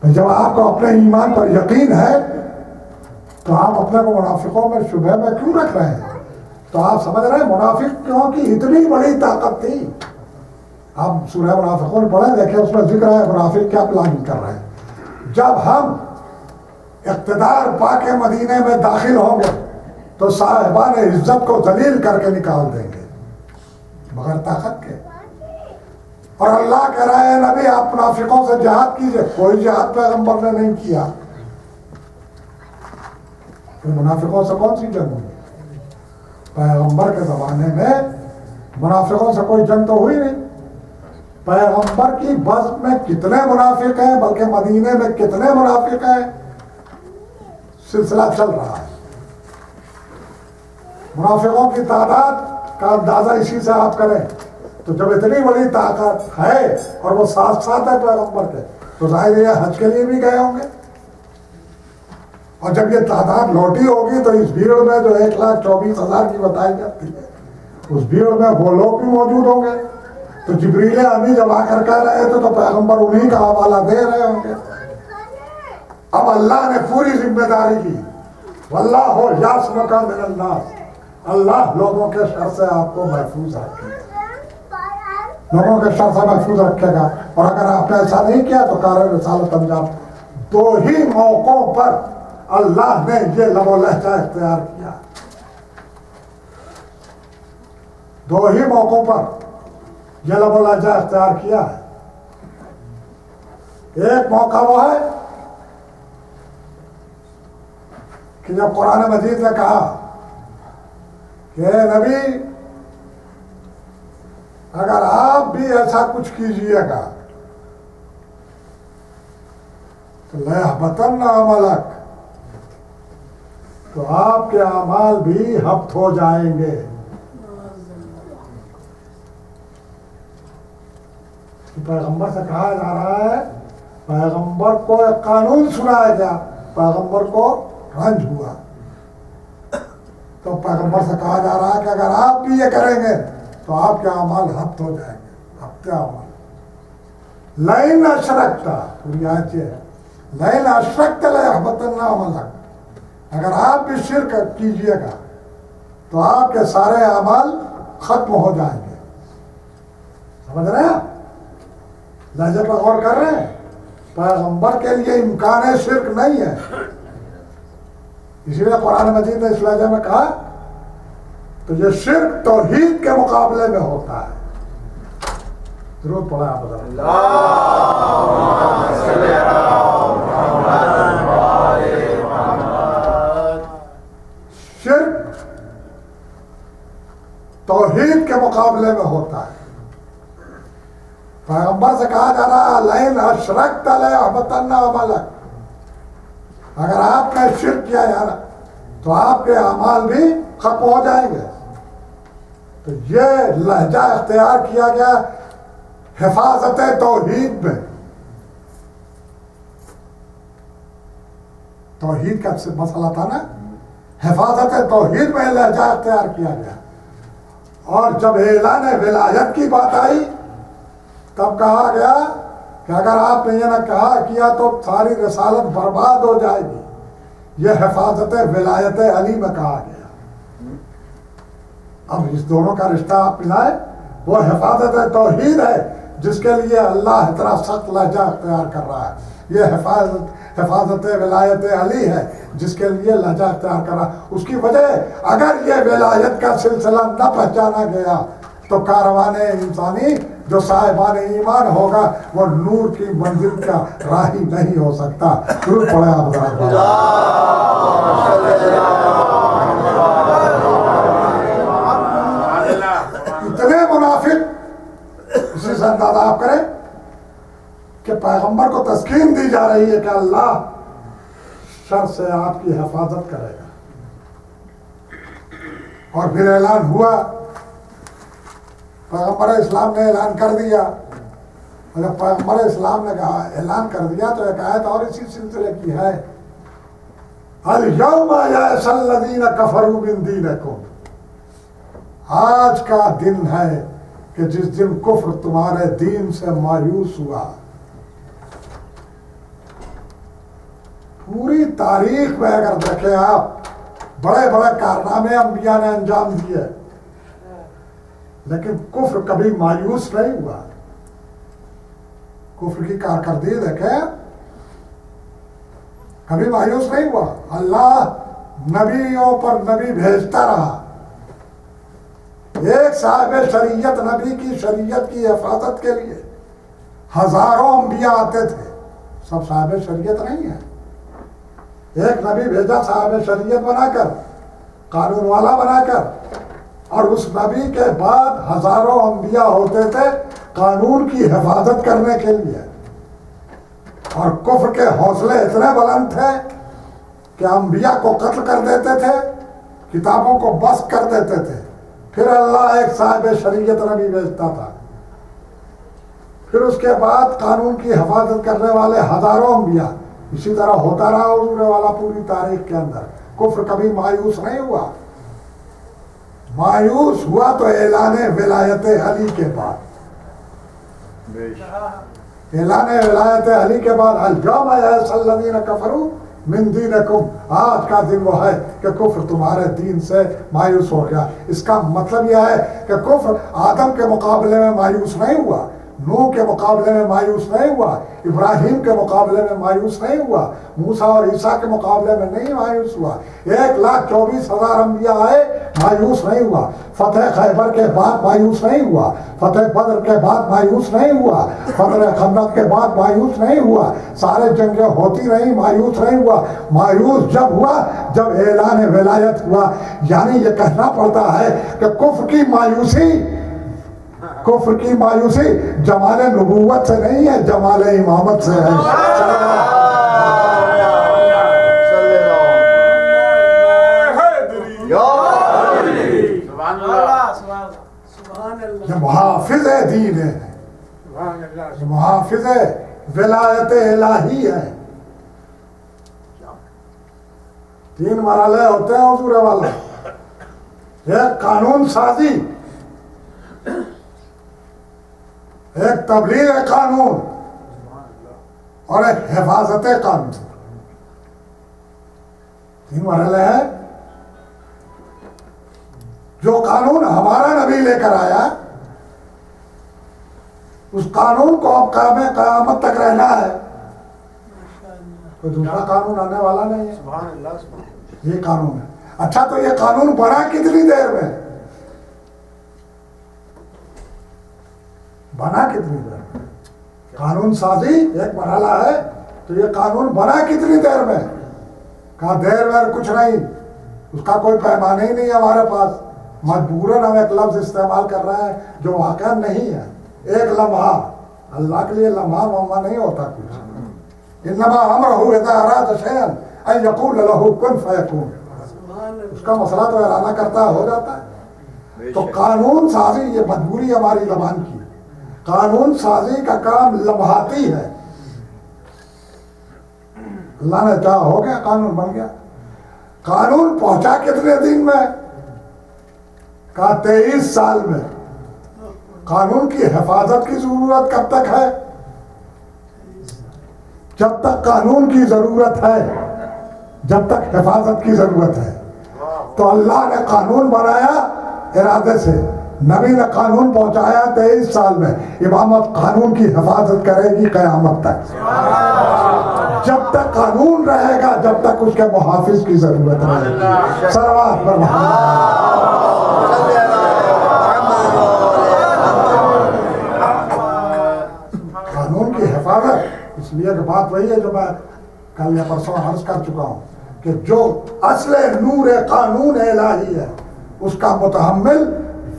جب آپ کو اپنے ایمان پر یقین ہے تو آپ اپنے کو منافقوں میں شبہ میں کیوں رکھ رہے ہیں؟ تو آپ سمجھ رہے ہیں منافقوں کی اتنی بڑی طاقت تھی۔ آپ سورہ منافقون پڑھیں، دیکھیں اس میں ذکر ہے منافق کیا پلاننگ کر رہے ہیں۔ جب ہم اقتدار پا کے مدینے میں داخل ہوں گے تو صاحبان عزت کو ذلیل کر کے نکال دیں گے بغیر طاقت کے۔ اور اللہ کہہ رہا ہے نبی آپ منافقوں سے جہاد کیجئے، کوئی جہاد پیغمبر نے نہیں کیا۔ منافقوں سے کون سی جنگ ہوئی؟ پیغمبر کے زمانے میں منافقوں سے کوئی جنگ تو ہوئی نہیں۔ پیغمبر کی بس میں کتنے منافق ہیں، بلکہ مدینے میں کتنے منافق ہیں، سلسلہ چل رہا ہے۔ منافقوں کی تعداد کا اندازہ اسی سے آپ کریں تو جب اتنی بڑی طاقت ہے اور وہ ساتھ ساتھ ہے پیغمبر کے تو ظاہر یہ حج کے لیے بھی گئے ہوں گے۔ اور جب یہ تعداد لوٹی ہوگی تو اس بھیڑ میں جو 1,24,000 کی بتائی جاتی ہے اس بھیڑ میں وہ لوگ بھی موجود ہوں گے۔ تو جبریل امی جب آ کر کہہ رہے تھے تو پیغمبر انہی کا حوالہ دے رہے ہوں گے۔ اب اللہ نے پوری ذمہ داری کی، واللہ یعصمک من الناس، اللہ لوگوں کے شر سے آپ کو محفوظ رکھے گا، لوگوں کے شر سے محفوظ رکھے گا۔ اور اگر آپ نے ایسا نہیں کیا تو کار رسالت انجام۔ دو ہی موقعوں پر اللہ نے یہ لب و لہجہ اختیار کیا، دو ہی موقعوں پر یہ لب و لہجہ اختیار کیا ہے۔ ایک موقع وہ ہے کہ جب قرآن مجید نے کہا کہ اے نبی اگر آپ بھی ایسا کچھ کیجئے گا تو لَيَحْبَطَنَّ عَمَلَكَ، تو آپ کے اعمال بھی حبط ہو جائیں گے۔ پیغمبر سے کہا جا رہا ہے، پیغمبر کو ایک قانون سنایا گیا، پیغمبر کو رنج ہوا تو پیغمبر سے کہا جا رہا ہے کہ اگر آپ بھی یہ کریں گے تو آپ کے اعمال حبط ہو جائیں گے، حبط اعمال۔ لَئِنْ أَشْرَكْتَ، پوری آیت یہ ہے، لَئِنْ أَشْرَكْتَ لَيَحْبَطَنَّ عَمَلَكَ، اگر آپ بھی شرک کیجئے گا تو آپ کے سارے اعمال ختم ہو جائیں گے۔ سمجھ رہے ہیں؟ لہجے پر غور کر رہے ہیں؟ پیغمبر کے لیے امکان شرک نہیں ہے، اسی لیے قرآن مجید نے اس لہجے میں کہا تو یہ شرک توحید کے مقابلے میں ہوتا ہے۔ ضرور پڑھا آپ بتا۔ شرک توحید کے مقابلے میں ہوتا ہے۔ پیغمبر سے کہا جا رہا ہے لَئِنْ أَشْرَكْتَ لَيَحْبَطَنَّ عَمَلَكَ، اگر آپ نے شرک کیا یار تو آپ کے اعمال بھی ختم ہو جائیں گے۔ تو یہ لہجہ اختیار کیا گیا حفاظت توحید میں، توحید کا مسئلہ تھا نا، حفاظت توحید میں لہجہ اختیار کیا گیا۔ اور جب اعلان ولایت کی بات آئی تب کہا گیا کہ اگر آپ نے یہ نہ کہا کیا تو ساری رسالت برباد ہو جائے گی۔ یہ حفاظت ولایت علی میں کہا گیا۔ اب اس دونوں کا رشتہ آپ ملائے، وہ حفاظت توحید ہے جس کے لیے اللہ اتنا سخت لہجہ اختیار کر رہا ہے، یہ حفاظت ولایت علی ہے جس کے لیے لہجہ اختیار کر رہا ہے۔ اس کی وجہ اگر یہ ولایت کا سلسلہ نہ پہچانا گیا تو کاروان انسانی جو صاحبان ایمان ہوگا وہ نور کی منزل کا راہی نہیں ہو سکتا. درود پڑھیں آپ ذرا. اتنے منافق اسی سے اندازہ آپ کریں کہ پیغمبر کو تسکین دی جا رہی ہے کہ اللہ شر سے آپ کی حفاظت کرے گا. اور پھر اعلان ہوا, پیغمبر اسلام نے اعلان کر دیا. اور جب پیغمبر اسلام نے کہا اعلان کر دیا تو ایک آیت اور اسی سلسلے کی ہے, الیوم یئس الذین کفروا من دینکم, آج کا دن ہے کہ جس دن کفر تمہارے دین سے مایوس ہوا. پوری تاریخ میں اگر دیکھیں آپ, بڑے بڑے کارنامے انبیاء نے انجام دیے, لیکن کفر کبھی مایوس نہیں ہوا. کفر کی کارکردگی دیکھیں, کبھی مایوس نہیں ہوا. اللہ نبیوں پر نبی بھیجتا رہا. ایک صاحب شریعت نبی کی شریعت کی حفاظت کے لیے ہزاروں انبیاء آتے تھے. سب صاحب شریعت نہیں ہیں. ایک نبی بھیجا صاحب شریعت بنا کر, قانون والا بنا کر, اور اس نبی کے بعد ہزاروں انبیاء ہوتے تھے قانون کی حفاظت کرنے کے لیے. اور کفر کے حوصلے اتنے بلند تھے کہ انبیاء کو قتل کر دیتے تھے, کتابوں کو بس کر دیتے تھے. پھر اللہ ایک صاحب شریعت نبی بھیجتا تھا. پھر اس کے بعد قانون کی حفاظت کرنے والے ہزاروں انبیاء. اسی طرح ہوتا رہا حضور والا پوری تاریخ کے اندر. کفر کبھی مایوس نہیں ہوا. مایوس ہوا تو اعلان ولایت علی کے بعد. اعلان ولایت علی کے بعد الیوم یئس الذین کفروا من دینکم, آج کا دن وہ ہے کہ کفر تمہارے دین سے مایوس ہو گیا. اس کا مطلب یہ ہے کہ کفر آدم کے مقابلے میں مایوس نہیں ہوا, نوح کے مقابلے میں مایوس نہیں ہوا, ابراہیم کے مقابلے میں مایوس نہیں ہوا, موسیٰ اور عیسیٰ کے مقابلے میں نہیں مایوس ہوا. 1,24,000 انبیاء آئے, مایوس نہیں ہوا. فتح خیبر کے بعد مایوس نہیں ہوا, فتح بدر کے بعد مایوس نہیں ہوا, فتح خندق کے بعد مایوس نہیں ہوا, سارے جنگیں ہوتی رہیں, مایوس نہیں ہوا. مایوس جب ہوا جب اعلان ولایت ہوا. یعنی یہ کہنا پڑتا ہے کہ کفر کی مایوسی جمال نبوت سے نہیں ہے, جمال امامت سے ہے. یہ محافظ دین ہے, یہ محافظ ولایت الہی ہے. 3 مرحلے ہوتے ہیں حضور والا. ایک قانون سازی, ایک تبلیغ قانون, اور ایک حفاظت قانون. 3 مرحلے ہیں. جو قانون ہمارا نبی لے کر آیا, اس قانون کو اب قیامت تک رہنا ہے. کوئی دوسرا قانون آنے والا نہیں ہے. یہ قانون ہے. اچھا تو یہ قانون بنا کتنی دیر میں؟ بنا کتنی دیر میں؟ قانون سازی ایک مرحلہ ہے, تو یہ قانون بنا کتنی دیر میں؟ کہا دیر میں کچھ نہیں, اس کا کوئی پیمانہ ہی نہیں ہے ہمارے پاس. مجبوراً ہم ایک لفظ استعمال کر رہے ہیں جو واقعہ نہیں ہے. ایک لمحہ, اللہ کے لیے لمحہ ومحہ نہیں ہوتا کچھ. انما امرہ اذا اراد شیئا ان یقول لہ کن فیکون. اس کا مسئلہ تو اعلانہ کرتا ہو جاتا ہے. تو قانون سازی یہ مجبوری ہماری زبان کی. قانون سازی کا کام لمحاتی ہے. اللہ نے چاہا ہو گیا, قانون بن گیا. قانون پہنچا کتنے دن میں؟ کہا 23 سال میں. قانون کی حفاظت کی ضرورت کب تک ہے؟ جب تک قانون کی ضرورت ہے, جب تک حفاظت کی ضرورت ہے. تو اللہ نے قانون بنایا ارادے سے, نبی نے قانون پہنچایا 23 سال میں. امامت قانون کی حفاظت کرے گی قیامت تک. جب تک قانون رہے گا, جب تک اس کے محافظ کی ضرورت رہے گی. صلوات پر محمد. حفاظت، اس لیے کہ بات وہی ہے جو میں کل یا پرسوں عرض کر چکا ہوں کہ جو اصل نور قانون الہی ہے اس کا متحمل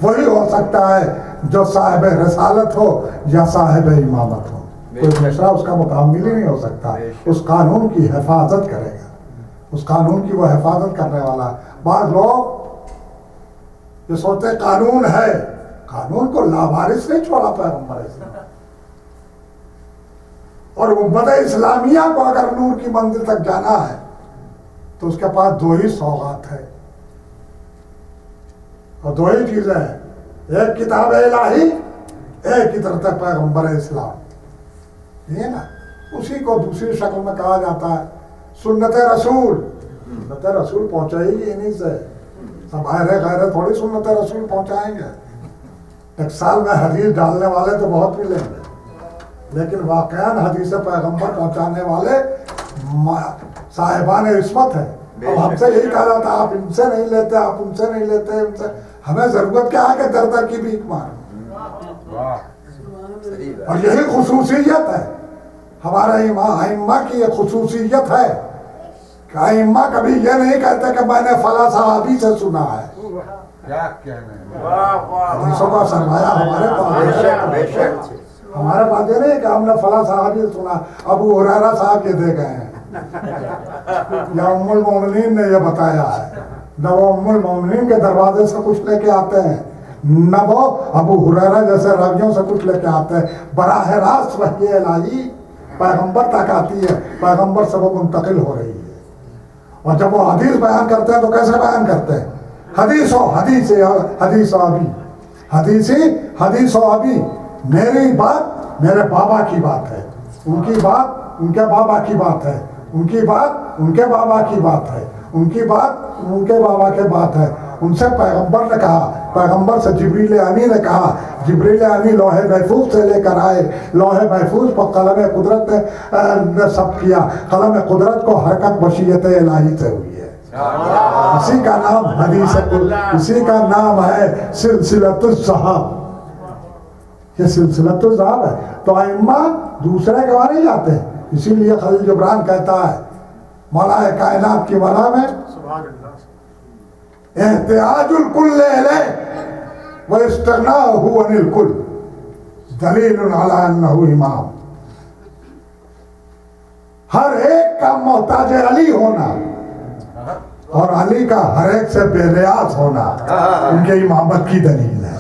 وہی ہو سکتا ہے جو صاحب رسالت ہو یا صاحب امامت ہو، کوئی دوسرا اس کا متحمل ہی نہیں ہو سکتا۔ اس قانون کی حفاظت کرے گا، اس قانون کی وہ حفاظت کرنے والا ہے۔ بعض لوگ یہ سوچتے قانون ہے، قانون کو لاوارث نہیں چھوڑا پیغمبر اسلام، اور امت اسلامیہ کو اگر نور کی منزل تک جانا ہے تو اس کے پاس دو ہی سوغات ہے اور دو ہی چیزیں ہیں، ایک کتاب الہی، ایک کی طرف پیغمبر اسلام، یہ نا اسی کو دوسری شکل میں کہا جاتا ہے سنت رسول۔ سنت رسول پہنچائے گی انہیں سے، سب غیرے تھوڑی سنت رسول پہنچائیں گے۔ ایک سال میں حدیث ڈالنے والے تو بہت ملیں گے، لیکن واقعاً حدیث پیغمبر پہنچانے والے صاحبان عصمت ہیں۔ اب ہم سے یہی کہا جاتا ہے آپ ان سے نہیں لیتے، آپ ان سے نہیں لیتے، ان سے ہمیں ضرورت کیا ہے کہ در در کی بھیک مارو، اور یہی خصوصیت ہے ہمارے ائمہ کی، یہ خصوصیت ہے کہ ائمہ کبھی یہ نہیں کہتے کہ میں نے فلاں صحابی سے سنا ہے، حدیثوں کا سرمایہ ہمارے پاس، ہمارے پاس یہ نہیں کہ ہم نے فلاں صحابی سے سنا، ابو ہریرہ صاحب یہ دے گئے ہیں یا ام المومنین نے یہ بتایا ہے، نہ وہ ام المومنین کے دروازے سے کچھ لے کے آتے ہیں، نہ وہ ابو ہریرہ جیسے راویوں سے کچھ لے کے آتے ہیں، براہ راست وحی الہی پیغمبر تک آتی ہے، پیغمبر سے وہ منتقل ہو رہی ہے، اور جب وہ حدیث بیان کرتے ہیں تو کیسے بیان کرتے ہیں؟ حدیث و ابی، حدیث و ابی، میری بات میرے بابا کی بات ہے، ان کی بات ان کے بابا کی بات ہے، ان کی بات ان کے بابا کی بات ہے، ان کی بات ان کے بابا کے بات ہے۔ ان سے پیغمبر نے کہا، پیغمبر سے جبریل امی نے کہا، جبریل امی لوح محفوظ سے لے کر آئے، لوح محفوظ پر قلم قدرت نے ثبت کیا، قلم قدرت کو حرکت مشیت الہی سے ہوئی ہے، اسی کا نام حدیث، اسی کا نام ہے سلسلۃ الصحاب، یہ سلسلۃ الصحاب ہے۔ تو ائمہ دوسرے کے وہاں نہیں جاتے ہیں، اسی لیے خلیل جبران کہتا ہے مولا کائنات کی ولا میں احتیاج الکل الیہ واستغناءہ عن الکل دلیل علی انہ امام، ہر ایک کا محتاج علی ہونا اور علی کا ہر ایک سے بے نیاز ہونا ان کے امامت کی دلیل ہے۔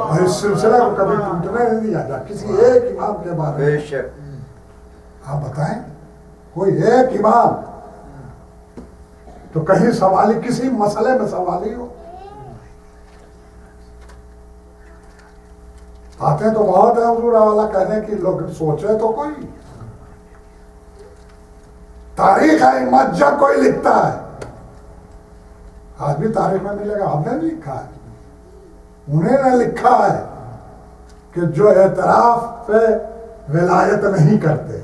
اور اس سلسلہ کو کبھی ٹوٹنے نہیں دیا جا، کسی ایک امام کے بارے میں آپ بتائیں، کوئی ایک امام تو کہیں سوالی، کسی مسئلے میں سوالی ہو، آتے تو بہت ہے حضور والا کہنے کی، لوگ سوچے تو کوئی تاریخ ہے، جب کوئی لکھتا ہے آج بھی تاریخ میں ملے گا، ہم نے نہیں لکھا ہے، انہیں نے لکھا ہے کہ جو اعتراف پہ ولایت نہیں کرتے،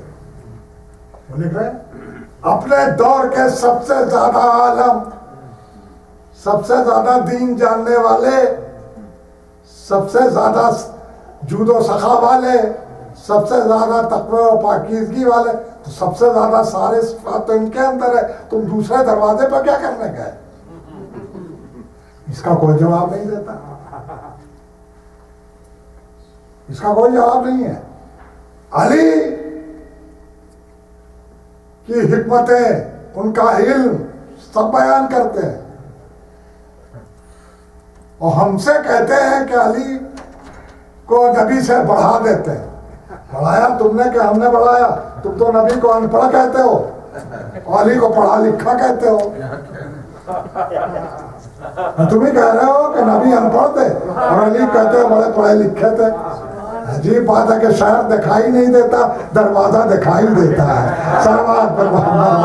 وہ لکھ رہے ہیں اپنے دور کے سب سے زیادہ عالم، سب سے زیادہ دین جاننے والے، سب سے زیادہ جود و سخا والے، سب سے زیادہ تقوی و پاکیزگی والے، تو سب سے زیادہ سارے صفات تو ان کے اندر ہے، تم دوسرے دروازے پر کیا کرنے گئے؟ اس کا کوئی جواب نہیں دیتا، اس کا کوئی جواب نہیں ہے۔ علی کی حکمتیں، ان کا علم سب بیان کرتے ہیں، اور ہم سے کہتے ہیں کہ علی کو نبی سے بڑھا دیتے ہیں۔ بڑھایا تم نے کہ ہم نے بڑھایا؟ تم تو نبی کو ان پڑھ کہتے ہو اور علی کو پڑھا لکھا کہتے ہو، تم ہی کہہ رہے ہو کہ نبی ان پڑھ تھے اور علی کہتے ہو بڑے پڑھے لکھے تھے۔ عجیب بات ہے کہ شہر دکھائی نہیں دیتا، دروازہ دکھائی دیتا ہے۔ صلوات پر محمد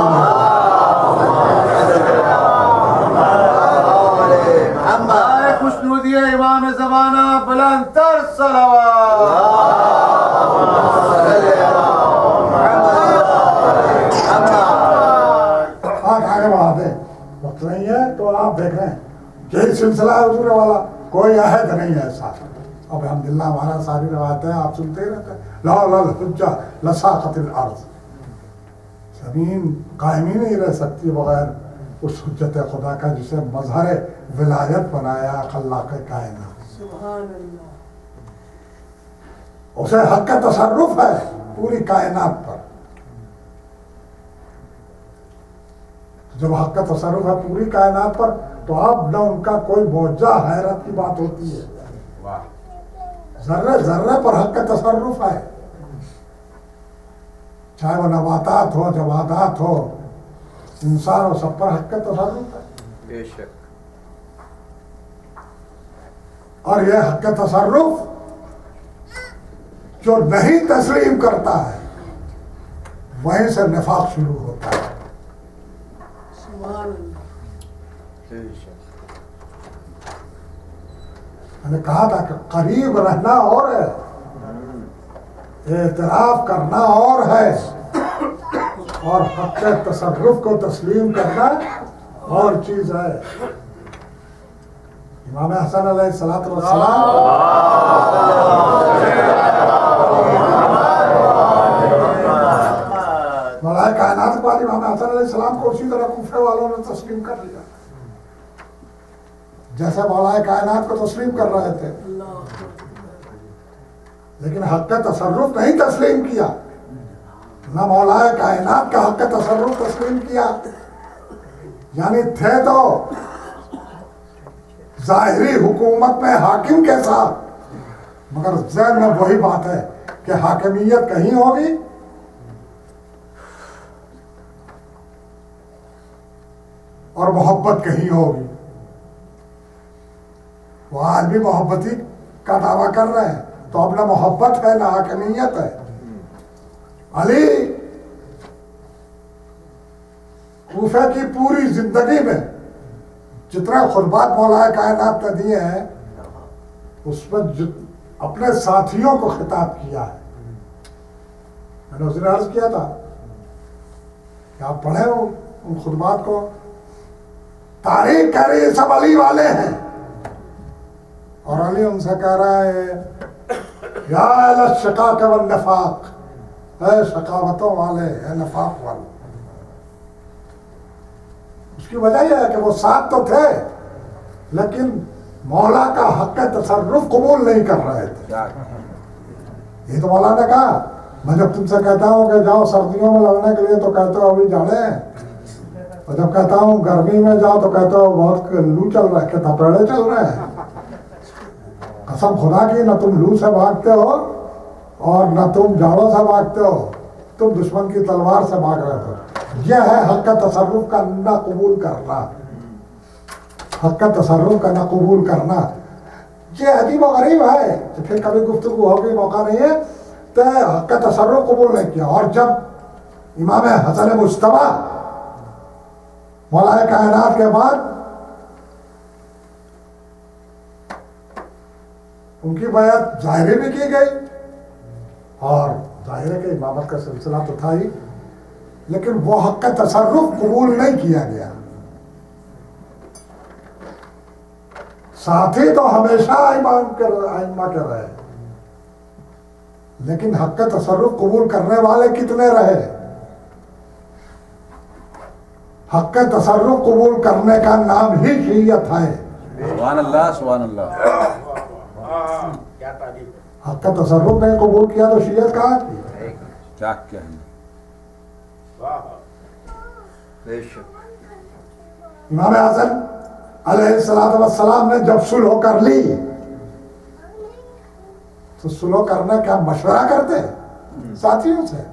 خوشنودی امام زمانہ بلند تر صلوات۔ آگے بڑھا دیں، وقت نہیں ہے تو آپ دیکھ رہے ہیں یہی سلسلہ ہے حضور والا۔ کوئی عہد نہیں ایسا. اب الحمدللہ ہمارا ساری روایتیں آپ سنتے ہی رہتے ہیں. لولا الحجہ لساقط الارض، زمین قائم ہی نہیں رہ سکتی بغیر اس حجت خدا کا جسے مظہر ولایت بنایا خلاق کائنات. سبحان اللہ. اسے حق کا تصرف ہے پوری کائنات پر. جب حق کا تصرف ہے پوری کائنات پر تو اب نہ ان کا کوئی معجزہ حیرت کی بات ہوتی ہے. ذرے ذرے پر حق کا تصرف ہے، چاہے وہ نباتات ہو، جمادات ہو، انسان ہو، سب پر حق کا تصرف ہے. بے شک. اور یہ حق کا تصرف جو نہیں تسلیم کرتا ہے وہیں سے نفاق شروع ہوتا ہے. سبحان اللہ. بے شک. میں نے کہا تھا کہ قریب رہنا اور ہے، اعتراف کرنا اور ہے، اور حق کے تصرف کو تسلیم کرنا اور چیز ہے. امام حسن علیہ الصلوۃ والسلام مولا کائنات کے بعد امام حسن علیہ السلام کو اسی طرح کوفے والوں نے تسلیم کر لیا جیسے مولا کائنات کو تسلیم کر رہے تھے، لیکن حق کا تصرف نہیں تسلیم کیا. نہ مولا کائنات کا حق کا تصرف تسلیم کیا، یعنی تھے تو ظاہری حکومت میں حاکم کے ساتھ، مگر ذہن میں وہی بات ہے کہ حاکمیت کہیں ہوگی اور محبت کہیں ہوگی. وہ آج بھی محبتی کا دعویٰ کر رہے ہیں تو اب نہ محبت ہے نہ حاکمیت ہے. علی کوفہ کی پوری زندگی میں جتنے خطبات مولا کائنات نے دیے ہیں اس میں اپنے ساتھیوں کو خطاب کیا ہے. میں نے اس دن عرض کیا تھا کہ آپ پڑھیں ان خطبات کو. تاریخ کہہ رہی ہے سب علی والے ہیں، اور علی ان سے کہہ رہا ہے یا اہل الشقاق والنفاق، اے شقاوتوں والے، اے نفاق والے. اس کی وجہ یہ ہے کہ وہ ساتھ تو تھے لیکن مولا کا حق تصرف قبول نہیں کر رہے تھے. یہ تو مولا نے کہا میں جب تم سے کہتا ہوں کہ جاؤ سردیوں میں لڑنے کے لیے تو کہتے ہو ابھی جانے ہیں، اور جب کہتا ہوں گرمی میں جاؤ تو کہتے ہو بہت لو چل رہا ہے، کہ تپیڑے چل رہے ہیں. قسم خدا کی نہ تم لو سے بھاگتے ہو اور نہ تم جاڑوں سے بھاگتے ہو، تم دشمن کی تلوار سے بھاگ رہے ہو. یہ ہے حق کا تصرف کا نہ قبول کرنا. حق کا تصرف کا نہ قبول کرنا یہ عجیب و غریب ہے. تو پھر کبھی گفتگو ہوگی، موقع نہیں ہے. تو حق کا تصرف قبول نہیں کیا. اور جب امام حسن مجتبی مولا کائنات کے بعد ان کی بیعت ظاہری بھی کی گئی، اور ظاہر ہے کہ امامت کا سلسلہ تو تھا ہی، لیکن وہ حق کا تصرف قبول نہیں کیا گیا. ساتھی تو ہمیشہ ائمہ کے رہے، لیکن حق کا تصرف قبول کرنے والے کتنے رہے؟ حق کا تصرف قبول کرنے کا نام ہی شیعت ہے. سبحان اللہ سبحان اللہ. حق کا تصرف نہیں قبول کیا تو شیعت کہاں کی؟ کیا کہیں. بے شک. امام حسن علیہ السلام نے جب صلح کر لی تو صلح کرنے کا مشورہ کرتے ساتھیوں سے.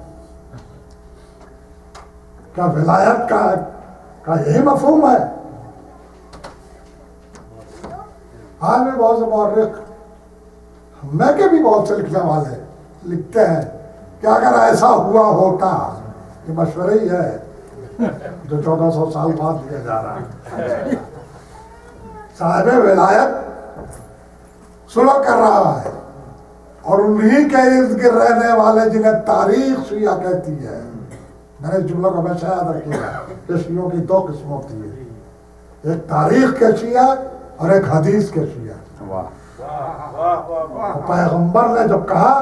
کیا ولایت کا یہی مفہوم ہے؟ آج میں بہت سے مورخ، میں کے بھی بہت سے لکھنے والے لکھتے ہیں کہ اگر ایسا ہوا ہوتا، یہ مشورہ ہی ہے جو 1400 سال بعد دیا جا رہا ہے. صاحب ولایت صلح کر رہا ہے اور انہی کے ارد گرد رہنے والے جنہیں تاریخ شیعہ کہتی ہے. میں نے اس جملوں کو ہمیشہ یاد رکھا کہ شیعوں کی دو قسم ہوتی ہے، ایک تاریخ کے شیعہ اور ایک حدیث کے شیعہ. پیغمبر نے جب کہا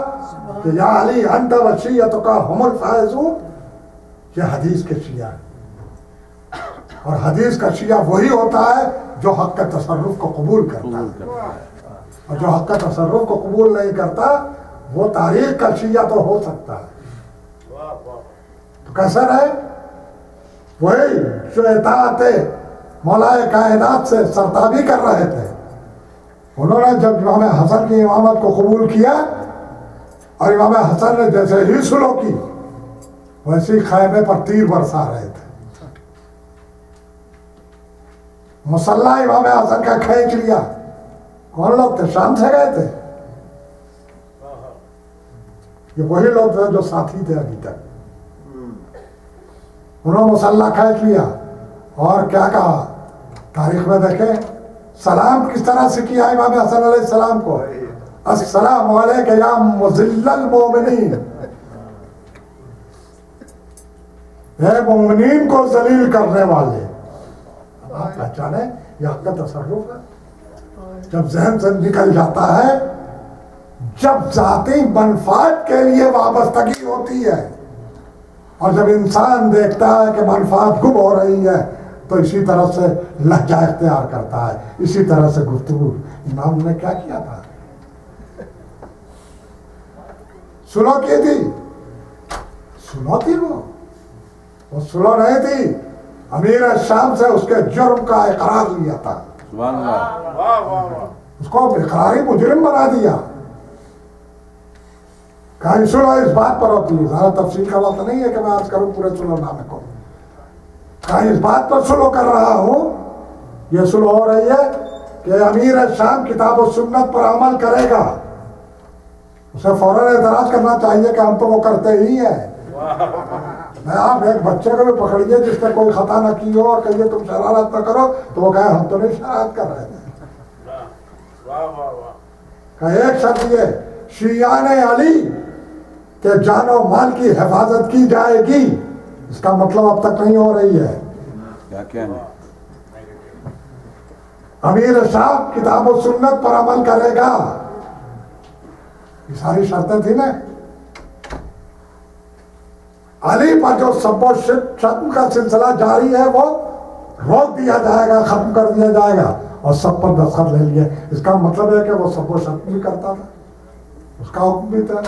کہ یا علی انت وشیعتک ہم الفائزون، یہ حدیث کے شیعہ ہیں، اور حدیث کا شیعہ وہی ہوتا ہے جو حق کا تصرف کو قبول کرتا ہے، اور جو حق کا تصرف کو قبول نہیں کرتا وہ تاریخ کا شیعہ تو ہو سکتا ہے، تو کیسا رہے؟ وہی جو اطاعت مولا کائنات سے سرتابی کر رہے تھے، انہوں نے جب امام حسن کی امامت کو قبول کیا اور امام حسن نے جیسے ہی سلو کی ویسے خیمے پر تیر برسا رہے تھے، مسلح امام حسن کا کھینچ لیا۔ کون لوگ تھے؟ شام سے گئے تھے، یہ وہی لوگ تھے جو ساتھی تھے ابھی تک، انہوں نے مسلح کھینچ لیا اور کیا کہا؟ تاریخ میں دیکھیں سلام کس طرح سے کیا امام حسن علیہ السلام کو، السلام علیک یا مذل المومنین، اے مومنین کو ذلیل کرنے والے۔ اب آپ پہچانے یہ حق کا تصرف ہے، جب ذہن سے نکل جاتا ہے، جب ذاتی منفعت کے لیے وابستگی ہوتی ہے، اور جب انسان دیکھتا ہے کہ منفعت گم ہو رہی ہے تو اسی طرح سے لہجہ اختیار کرتا ہے، اسی طرح سے گفتگو۔ امام نے کیا کیا تھا؟ سلو کی تھی، سلو تھی، وہ سلو نہیں تھی، امیر شام سے اس کے جرم کا اقرار لیا تھا، سبحان اللہ، اس کو اقراری مجرم بنا دیا۔ کہیں سلو اس بات پر ہوتی ہے، زیادہ تفصیل کا وقت نہیں ہے کہ میں آج کروں پورے سلو نامے کو، کہیں اس بات پر سلو کر رہا ہوں، یہ سلو ہو رہی ہے کہ امیر شام کتاب و سنت پر عمل کرے گا، اسے فوراً اعتراض کرنا چاہیے کہ ہم تو وہ کرتے ہی ہیں۔ میں آپ ایک بچے کو بھی پکڑیے جس نے کوئی خطا نہ کی ہو اور کہیے تم شرارت نہ کرو تو وہ کہے ہم تو نہیں شرارت کر رہے تھے۔ کہ ایک شرط یہ شیعان علی کہ جان و مال کی حفاظت کی جائے گی، اس کا مطلب اب تک نہیں ہو رہی ہے۔ کیا امیر شام کتاب و سنت پر عمل کرے گا، یہ ساری شرطیں تھیں نا۔ علی پر جو سب و شتم کا سلسلہ جاری ہے وہ روک دیا جائے گا، ختم کر دیا جائے گا، اور سب پر دستخط لے لیے۔ اس کا مطلب ہے کہ وہ سب و شتم بھی کرتا تھا، اس کا حکم بھی تھا،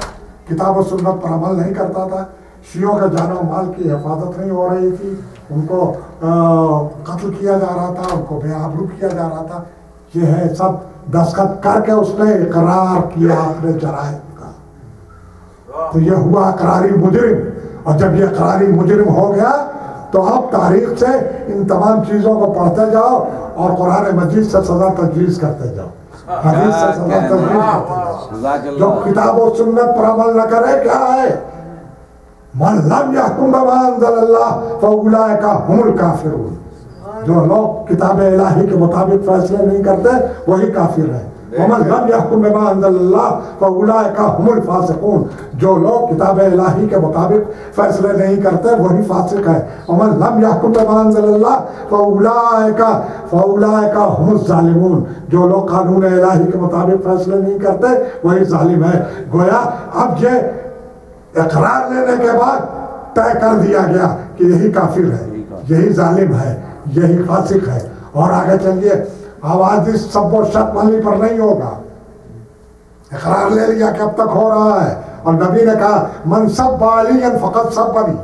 کتاب و سنت پر عمل نہیں کرتا تھا، شیعوں کے جان و مال کی حفاظت نہیں ہو رہی تھی، ان کو قتل کیا جا رہا تھا، ان کو بے آبرو کیا جا رہا تھا۔ یہ ہے سب دستخط کر کے اس نے اقرار کیا اپنے جرائم کا، تو یہ ہوا اقراری مجرم۔ اور جب یہ اقراری مجرم ہو گیا تو اب تاریخ سے ان تمام چیزوں کو پڑھتے جاؤ اور قرآن مجید سے سزا تجویز کرتے جاؤ، حدیث سے سزا تجویز کرتے جاؤ۔ جو کتاب و سنت پر عمل نہ کرے کیا ہے؟ من لم یحکم بما انزل اللہ فاولئک هم الکافرون، جو لوگ کتاب الہی کے مطابق فیصلے نہیں کرتے وہی کافر ہیں۔ ومن لم یحکم بما انزل اللہ فاولئک هم الفاسقون، جو لوگ کتاب الہی کے مطابق فیصلے نہیں کرتے وہی فاسق ہے۔ ومن لم یحکم بما انزل اللہ فاولئک هم الظالمون، جو لوگ قانون الہی کے مطابق فیصلے نہیں کرتے وہی ظالم ہے۔ گویا اب یہ اقرار لینے کے بعد طے کر دیا گیا کہ یہی کافر ہے، یہی ظالم ہے، یہی فاسق ہے۔ اور آگے چلیے، آواز اس سب و شتم علی پر نہیں ہوگا، اقرار لے لیا کہ اب تک ہو رہا ہے، اور نبی نے کہا من سب علی فقط سبنی،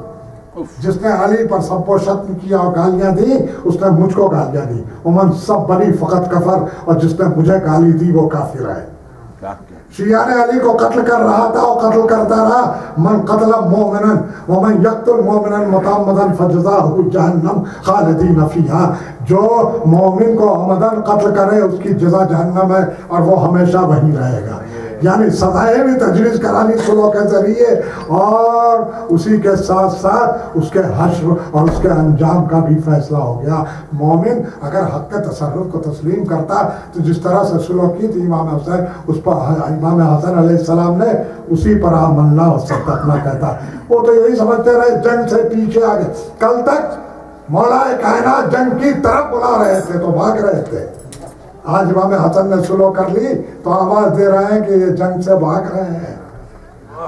جس نے علی پر سب و شتم کیا اور گالیاں دی اس نے مجھ کو گالیاں دی، ومن سبنی فقط کفر، اور جس نے مجھے گالی دی وہ کافر ہے۔ شیعان علی کو قتل کر رہا تھا اور قتل کرتا رہا۔ من قتل مومنا ومن یقتل مومنا متعمدا فجزاہ جہنم خالدین فیہا، جو مومن کو عمدن قتل کرے اس کی جزا جہنم ہے اور وہ ہمیشہ وہیں رہے گا۔ یعنی سزائیں بھی تجویز کرانی سلو کے ذریعے، اور اسی کے ساتھ ساتھ اس کے حشر اور اس کے انجام کا بھی فیصلہ ہو گیا۔ مومن اگر حق کے تصرف کو تسلیم کرتا تو جس طرح سے سلو کی تھی امام حسین، اس پر امام حسن علیہ السلام نے اسی پر آمنا اور صدقنا کہتا۔ وہ تو یہی سمجھتے رہے جنگ سے پیچھے آگے، کل تک مولا کائنات جنگ کی طرف بلا رہے تھے تو بھاگ رہے تھے، آج امام حسن نے سلو کر لی تو آواز دے رہے ہیں کہ یہ جنگ سے بھاگ رہے ہیں،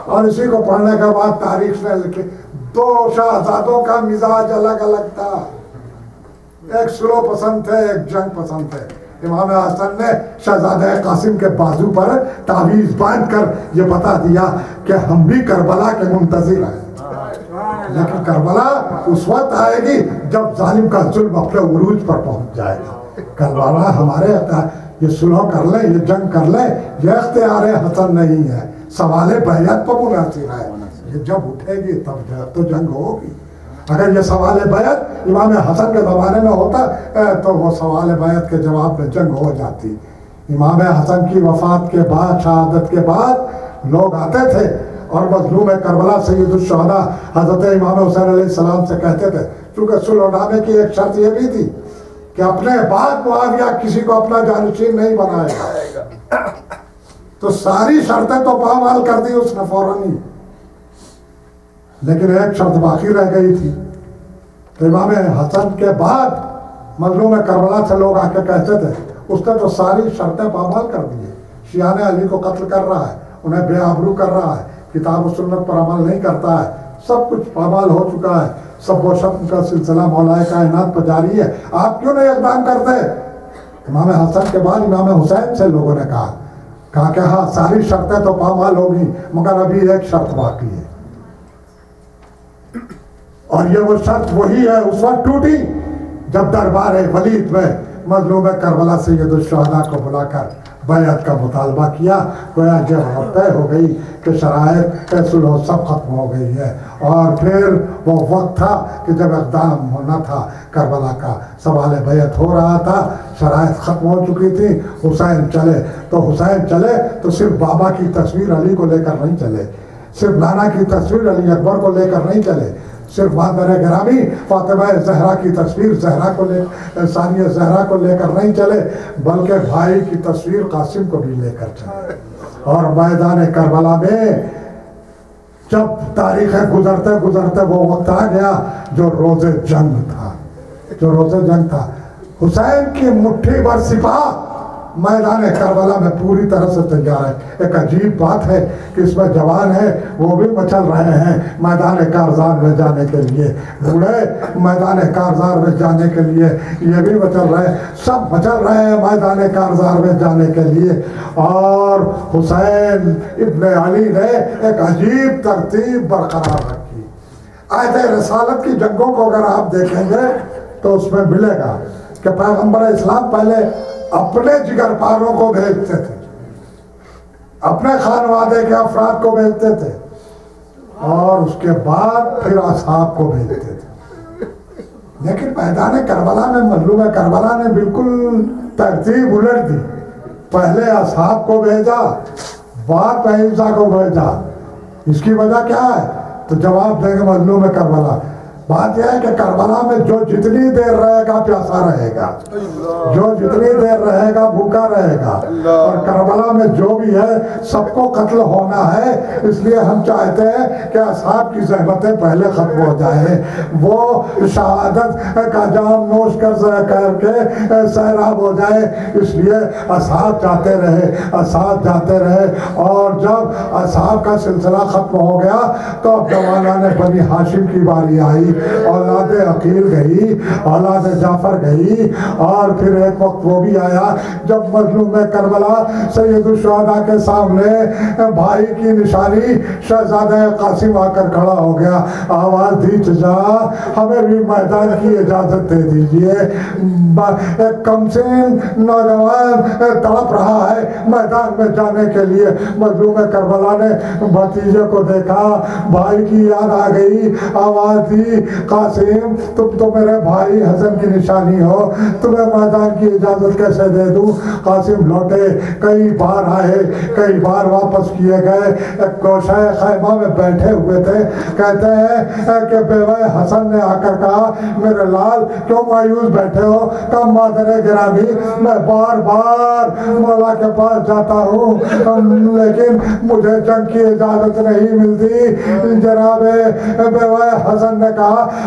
اور اسی کو پڑھنے کے بعد تاریخ نے لکھی دو شہزادوں کا مزاج الگ الگ تھا، ایک سلو پسند تھے، ایک جنگ پسند تھے۔ امام حسن نے شہزادہ قاسم کے بازو پر تعویذ باندھ کر یہ بتا دیا کہ ہم بھی کربلا کے منتظر ہیں، لیکن کربلا اس وقت آئے گی جب ظالم کا ظلم اپنے عروج پر پہنچ جائے گا۔ کربلا ہمارے یہ صلح کر لیں، یہ جنگ کر لیں، یہ اختیار حسن نہیں ہے، سوال بیعت پر منحصر ہے۔ یہ جب اٹھے گی تب تو جنگ ہوگی۔ اگر یہ سوال بیعت امام حسن کے زمانے میں ہوتا تو وہ سوال بیعت کے جواب میں جنگ ہو جاتی۔ امام حسن کی وفات کے بعد، شہادت کے بعد لوگ آتے تھے اور مظلوم کربلا سید الشہداء حضرت امام حسین علیہ السلام سے کہتے تھے، چونکہ صلح نامے کی ایک شرط یہ بھی تھی کہ اپنے بعد معاویہ کسی کو اپنا جانشین نہیں بنائے گا، تو ساری شرطیں تو پامال کر دی اس نے فوراً ہی، لیکن ایک شرط باقی رہ گئی تھی۔ تو امام حسن کے بعد مظلوم کربلا سے لوگ آ کے کہتے تھے اس نے تو ساری شرطیں پامال کر دی ہے، شیعہ علی کو قتل کر رہا ہے، انہیں بے آبرو کر رہا ہے، کتاب و سنت پر عمل نہیں کرتا ہے، سب کچھ پامال ہو چکا ہے، سب و شتم کا سلسلہ مولا کائنات پر جاری ہے، آپ کیوں نہیں اقدام کرتے؟ امام حسن کے بعد امام حسین سے لوگوں نے کہا کہ ہاں ساری شرطیں تو پامال ہوگی مگر ابھی ایک شرط باقی ہے، اور یہ وہ شرط وہی ہے اس وقت ٹوٹی جب دربار ولید میں مظلوم کربلا سید الشہداء کو بلا کر بیعت کا مطالبہ کیا، گویا یہ طے ہو گئی کہ شرائط صلح سب ختم ہو گئی ہے، اور پھر وہ وقت تھا کہ جب اقدام ہونا تھا، کربلا کا سوال بیعت ہو رہا تھا، شرائط ختم ہو چکی تھی، حسین چلے تو صرف بابا کی تصویر علی کو لے کر نہیں چلے، صرف نانا کی تصویر علی اکبر کو لے کر نہیں چلے، صرف مادر گرامی فاطمہ زہرا کی تصویر ثانیہ زہرا کو لے کر نہیں چلے، بلکہ بھائی کی تصویر قاسم کو بھی لے کر چلے۔ اور میدان کربلا میں جب تاریخ گزرتے وہ وقت آ گیا جو روز جنگ تھا، حسین کی مٹھی بھر سپاہ میدان کربلا میں پوری طرح سے تیار ہے۔ ایک عجیب بات ہے کہ اس میں جوان ہیں وہ بھی مچل رہے ہیں میدان کارزار میں جانے کے لیے، بوڑھے میدان کارزار میں جانے کے لیے یہ بھی مچل رہے ہیں، سب مچل رہے ہیں میدان کارزار میں جانے کے لیے۔ اور حسین ابن علی نے ایک عجیب ترتیب برقرار رکھی۔ آیت رسالت کی جنگوں کو اگر آپ دیکھیں گے تو اس میں ملے گا کہ پیغمبر اسلام پہلے اپنے جگر پاروں کو بھیجتے تھے، اپنے خانوادے کے افراد کو بھیجتے تھے، اور اس کے بعد پھر اصحاب کو بھیجتے تھے۔ لیکن میدان کربلا میں مظلوم کربلا نے بالکل ترتیب الٹ دی، پہلے اصحاب کو بھیجا، بعد اہنسا کو بھیجا۔ اس کی وجہ کیا ہے؟ تو جواب دیں گے مظلوم کربلا۔ بات یہ ہے کہ کربلا میں جو جتنی دیر رہے گا پیاسا رہے گا، جو جتنی دیر رہے گا بھوکا رہے گا، اور کربلا میں جو بھی ہے سب کو قتل ہونا ہے۔ اس لیے ہم چاہتے ہیں کہ اصحاب کی زحمتیں پہلے ختم ہو جائیں، وہ شہادت کا جام نوش کر کے سیراب ہو جائے۔ اس لیے اصحاب جاتے رہے، اور جب اصحاب کا سلسلہ ختم ہو گیا تو اب جوانان بنی ہاشم کی باری آئی، اولاد عقیل گئی، اولاد جعفر گئی، اور پھر ایک وقت وہ بھی آیا جب مظلوم کربلا سید الشہداء کے سامنے بھائی کی نشانی شہزادہ قاسم آ کر کھڑا ہو گیا۔ آواز دی چچا ہمیں بھی میدان کی اجازت دے دیجئے، ایک کمسن نوجوان تڑپ رہا ہے میدان میں جانے کے لیے۔ مظلوم کربلا نے بھتیجے کو دیکھا، بھائی کی یاد آ گئی، آواز دی قاسم تم تو میرے بھائی حسن کی نشانی ہو، تمہیں میدان کی اجازت کیسے دے دوں؟ قاسم لوٹے، کئی بار آئے، کئی بار واپس کیے گئے، ایک گوشہ خیمہ میں بیٹھے ہوئے تھے۔ کہتے ہیں کہ بیوہ حسن نے آ کر کہا میرے لال کیوں مایوس بیٹھے ہو؟ کہا مادر گرامی میں بار بار مولا کے پاس جاتا ہوں لیکن مجھے جنگ کی اجازت نہیں ملتی۔ جناب بیوہ حسن نے کہا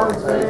Hussein.